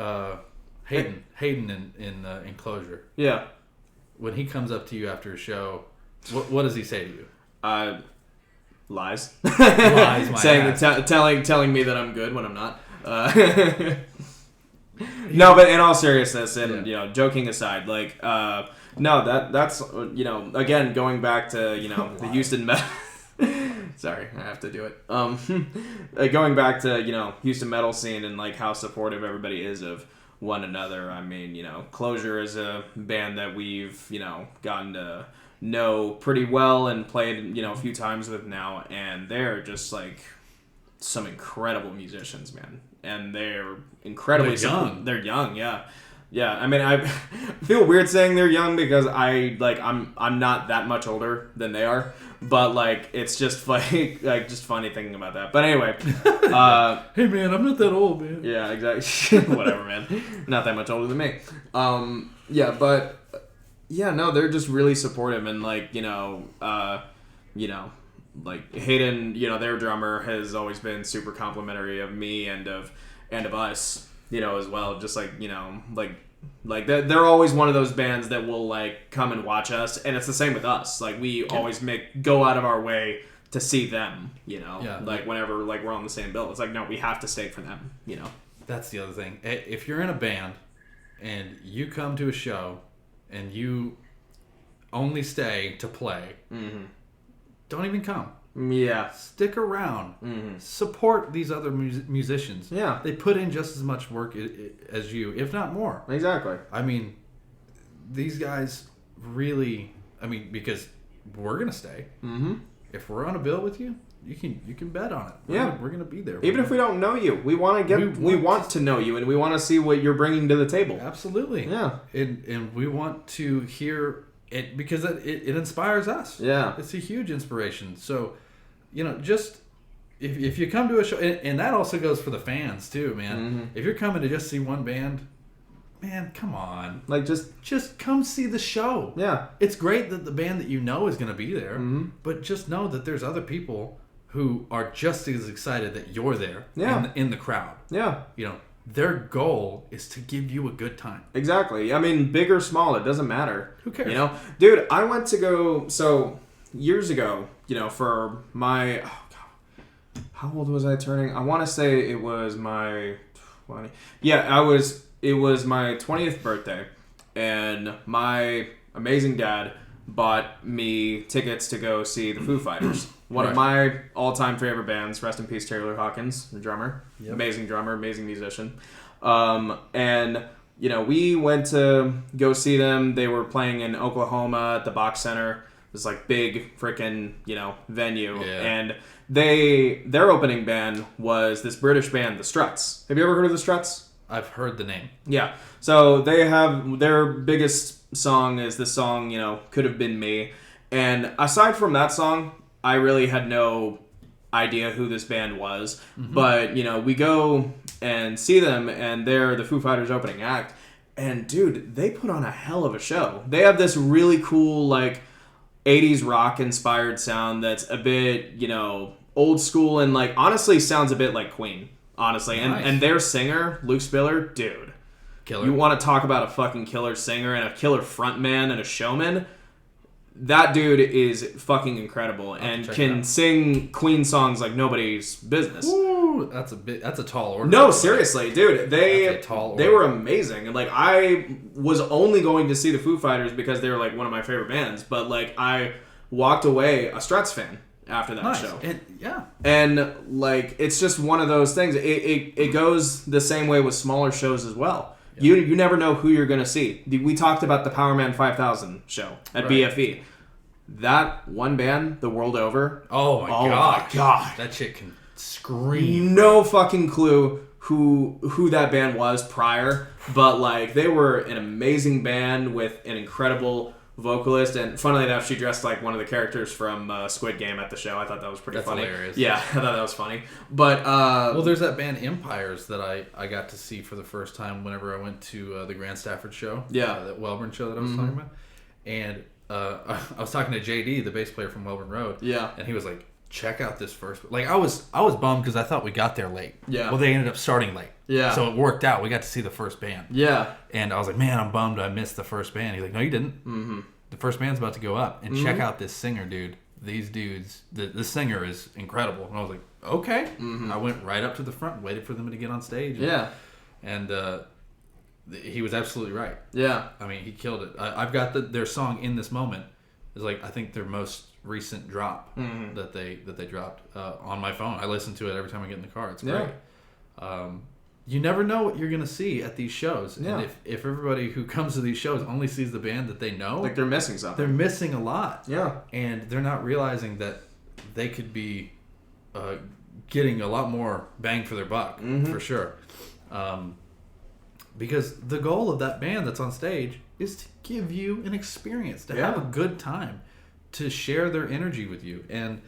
Hayden in Enclosure. Yeah. When he comes up to you after a show, what does he say to you? Lies. Lies, my Saying ass. telling me that I'm good when I'm not. No, but in all seriousness and joking aside, like no, that's again going back to the Houston Metal. Sorry, I have to do it. Going back to Houston metal scene and like how supportive everybody is of one another. I mean, Closure is a band that we've gotten to know pretty well and played a few times with now, and they're just like some incredible musicians, man. And they're incredibly young. They're young, yeah. I mean, I feel weird saying they're young because I'm not that much older than they are, but like it's just funny, just funny thinking about that. But anyway, hey man, I'm not that old, man. yeah, exactly. Whatever, man. Not that much older than me. Yeah, but yeah, no, they're just really supportive and like like Hayden, their drummer has always been super complimentary of me and of us, as well. Just like like they're always one of those bands that will like come and watch us, and it's the same with us. Like we always go out of our way to see them, like whenever like we're on the same bill. It's like no, we have to stay for them, That's the other thing. If you're in a band and you come to a show and you only stay to play, don't even come. Yeah. Stick around. Support these other musicians. Yeah. They put in just as much work as you, if not more. Exactly. I mean, these guys really, because we're going to stay. If we're on a bill with you, you can bet on it. We're going to be there. Even if we don't know you, we want to know you, and we want to see what you're bringing to the table. Absolutely. Yeah. And we want to hear it because it inspires us. Yeah. It's a huge inspiration. So, just if you come to a show, and that also goes for the fans too, man. If you're coming to just see one band, man, come on. Like just come see the show. Yeah. It's great that the band that you know is going to be there, but just know that there's other people who are just as excited that you're there in the crowd. Yeah. Their goal is to give you a good time. Exactly. I mean, big or small, it doesn't matter. Who cares? Dude, I went to go, years ago, for my, how old was I turning? I want to say it was my 20. Yeah, it was my 20th birthday, and my amazing dad bought me tickets to go see the Foo Fighters. One of my all-time favorite bands. Rest in peace, Taylor Hawkins, the drummer. Yep. Amazing drummer, amazing musician. And, we went to go see them. They were playing in Oklahoma at the Box Center. It was like big freaking, venue. Yeah. And their opening band was this British band, The Struts. Have you ever heard of The Struts? I've heard the name. Yeah. So they have their biggest song is the song, Could Have Been Me. And aside from that song, I really had no idea who this band was. But, we go and see them, and they're the Foo Fighters opening act. And, dude, they put on a hell of a show. They have this really cool, like, 80s rock-inspired sound that's a bit, old school and, like, honestly sounds a bit like Queen, honestly. Nice. And their singer, Luke Spiller, dude. Killer. You want to talk about a fucking killer singer and a killer frontman and a showman? that dude is fucking incredible and check it can out. sing Queen songs like nobody's business. Ooh, that's a tall order. No, seriously, dude, they That's a tall they order. were amazing, and like I was only going to see the Foo Fighters because they were like one of my favorite bands, but like I walked away a Struts fan after that Nice. show. Yeah. And like it's just one of those things. It goes the same way with smaller shows as well. You never know who you're gonna see. We talked about the Power Man 5000 show at Right. BFE. That one band, the world over. Oh my my god. God. That chick can scream. No fucking clue who that band was prior, but like they were an amazing band with an incredible vocalist, and funnily enough, she dressed like one of the characters from Squid Game at the show. I thought that was pretty That's funny. hilarious. Yeah, I thought that was funny. But Well, there's that band Empires that I got to see for the first time whenever I went to the Grand Stafford show. Yeah. That Welborn show that I was talking about. And I was talking to JD, the bass player from Welborn Road. Yeah. And he was like, check out this first. Like, I was bummed because I thought we got there late. Yeah. Well, they ended up starting late. Yeah. So it worked out. We got to see the first band. yeah, And I was like, man, I'm bummed I missed the first band. He's like, no, you didn't. Mm-hmm. The first band's about to go up. And check out this singer, dude. These dudes, the singer is incredible. And I was like, okay. I went right up to the front, waited for them to get on stage. yeah, And he was absolutely right. yeah, I mean, he killed it. I've got their song "In This Moment" is like I think their most recent drop that they dropped on my phone. I listen to it every time I get in the car. It's great. You never know what you're gonna see at these shows, Yeah. and if everybody who comes to these shows only sees the band that they know, like they're missing they're something. missing a lot. Yeah, And they're not realizing that they could be getting a lot more bang for their buck, for sure. Because the goal of that band that's on stage is to give you an experience, to have a good time, to share their energy with you. And,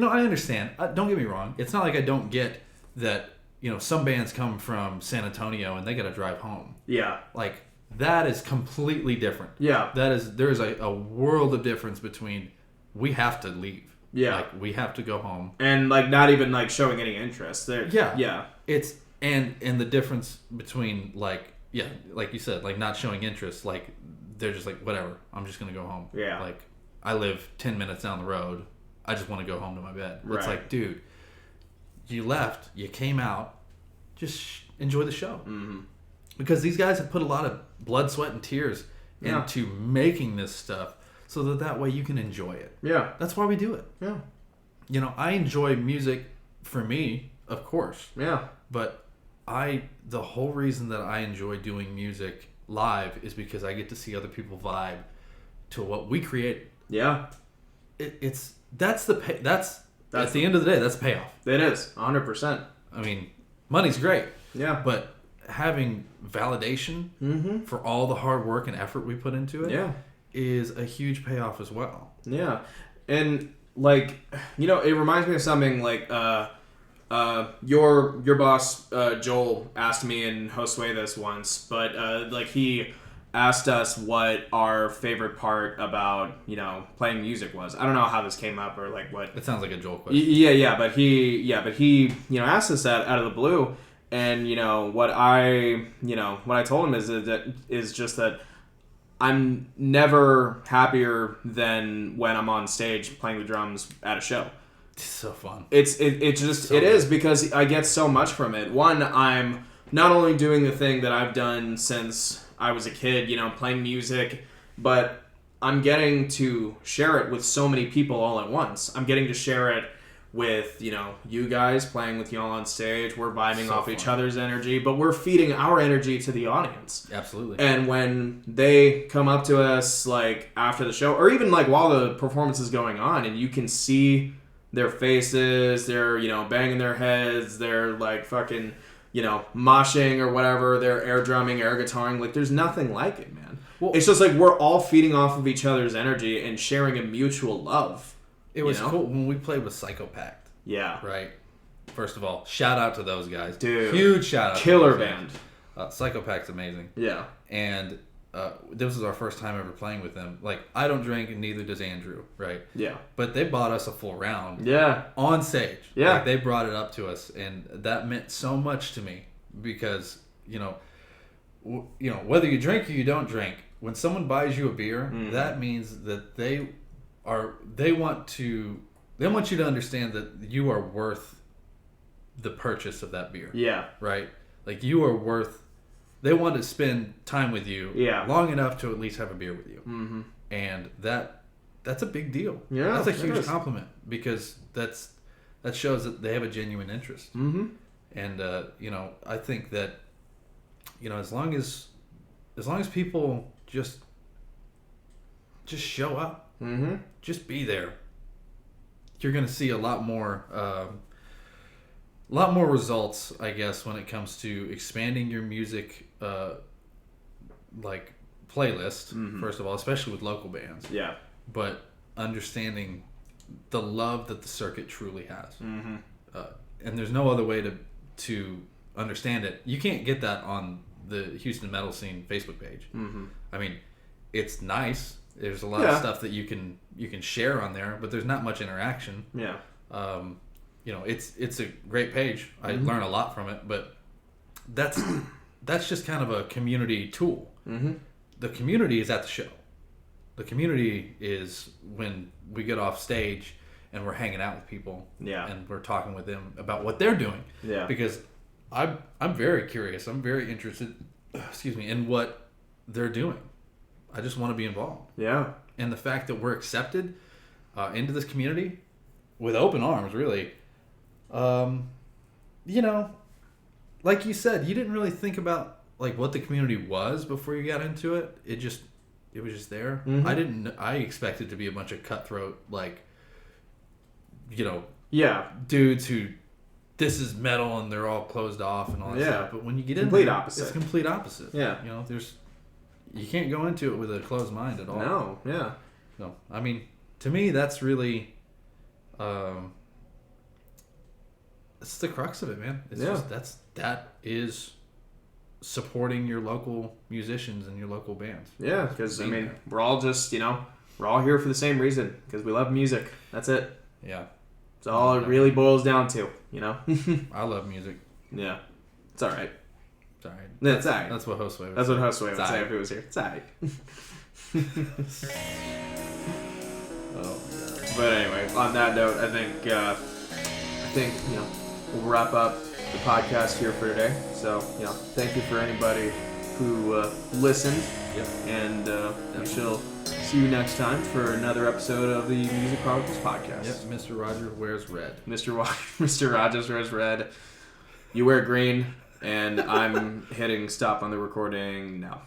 I understand. Don't get me wrong. It's not like I don't get that, some bands come from San Antonio and they got to drive home. yeah, Like, that is completely different. yeah, There's a world of difference between we have to leave. Yeah. Like, we have to go home. and like not even like showing any interest. They're, Yeah. yeah, It's and the difference between like you said, like not showing interest, like they're just like, whatever, I'm just gonna go home. Yeah. Like I live 10 minutes down the road. I just want to go home to my bed. Right. It's like, dude, you left, you came out, just enjoy the show. Mm-hmm. Because these guys have put a lot of blood, sweat, and tears Yeah. into making this stuff so that way you can enjoy it. yeah, That's why we do it. yeah, I enjoy music for me, of course. yeah, But the whole reason that I enjoy doing music live is because I get to see other people vibe to what we created. yeah. That's at the end of the day, that's payoff. It is 100%. I mean, money's great, Yeah, but having validation for all the hard work and effort we put into it yeah. is a huge payoff as well. Yeah, and like it reminds me of something like your boss Joel asked me in Josue this once, but like he asked us what our favorite part about playing music was. I don't know how this came up or like what. It sounds like a Joel question. Yeah, but he asked us that out of the blue, and what I told him is just that I'm never happier than when I'm on stage playing the drums at a show. It's so fun. It is because I get so much from it. One, I'm not only doing the thing that I've done since I was a kid, playing music, but I'm getting to share it with so many people all at once. I'm getting to share it with, you guys playing with y'all on stage. We're vibing So off fun. each other's energy, but we're feeding our energy to the audience. Absolutely. And when they come up to us, like, after the show, or even, like, while the performance is going on, and you can see their faces, they're, banging their heads, they're, like, fucking, moshing or whatever, they're air drumming, air guitaring, like, there's nothing like it, man. Well- It's just like we're all feeding off of each other's energy and sharing a mutual love. It was you know? cool when we played with Psychopact, Yeah. right? First of all, shout out to those guys. Dude. Huge shout out. Killer to those band. guys. Psychopact's amazing. Yeah. And this was our first time ever playing with them. Like, I don't drink and neither does Andrew, right? Yeah. But they bought us a full round Yeah. on stage. Yeah. Like, they brought it up to us, and that meant so much to me because, whether you drink or you don't drink, when someone buys you a beer, that means that they they want you to understand that you are worth the purchase of that beer. Yeah. Right? Like you are worth. They want to spend time with you long enough to at least have a beer with you. Mm-hmm. And that's a big deal. Yeah, that's a it huge is. compliment because that shows that they have a genuine interest. Mm-hmm. And I think that as long as people just show up, Mm-hmm. just be there, you're going to see a lot more results, I guess, when it comes to expanding your music like playlist. Mm-hmm. First of all, especially with local bands. Yeah. But understanding the love that the circuit truly has. Mm-hmm. And there's no other way to understand it. You can't get that on the Houston Metal Scene Facebook page. Mm-hmm. I mean, it's nice. There's a lot of stuff that you can share on there, but there's not much interaction. Yeah. It's a great page. I learn a lot from it, but that's just kind of a community tool. Mm-hmm. The community is at the show. The community is when we get off stage and we're hanging out with people. Yeah. And we're talking with them about what they're doing. Yeah. Because I'm very curious. I'm very interested, in what they're doing. I just want to be involved. Yeah. And the fact that we're accepted into this community with open arms, really. Like you said, you didn't really think about like what the community was before you got into it. It was just there. Mm-hmm. I expected to be a bunch of cutthroat, like, dudes who this is metal and they're all closed off and all that stuff. But when you get into it, it's complete opposite. Yeah. You can't go into it with a closed mind at all. No. Yeah. No. I mean, to me, that's really, it's the crux of it, man. It's that is supporting your local musicians and your local bands. Yeah, because we're all just we're all here for the same reason because we love music. That's it. Yeah. It's all it really boils down to. I love music. Yeah. It's all right. It's all right. It's all right. That's what Josue would That's say. what Josue would It's say all if he was here. It's all right. But anyway, on that note, I think we'll wrap up the podcast here for today. So thank you for anybody who listened. Yep. And we shall see you next time for another episode of the Music Chronicles podcast. Yep. Mr. Roger wears red. Mr. Rogers wears red. You wear green, and I'm hitting stop on the recording now.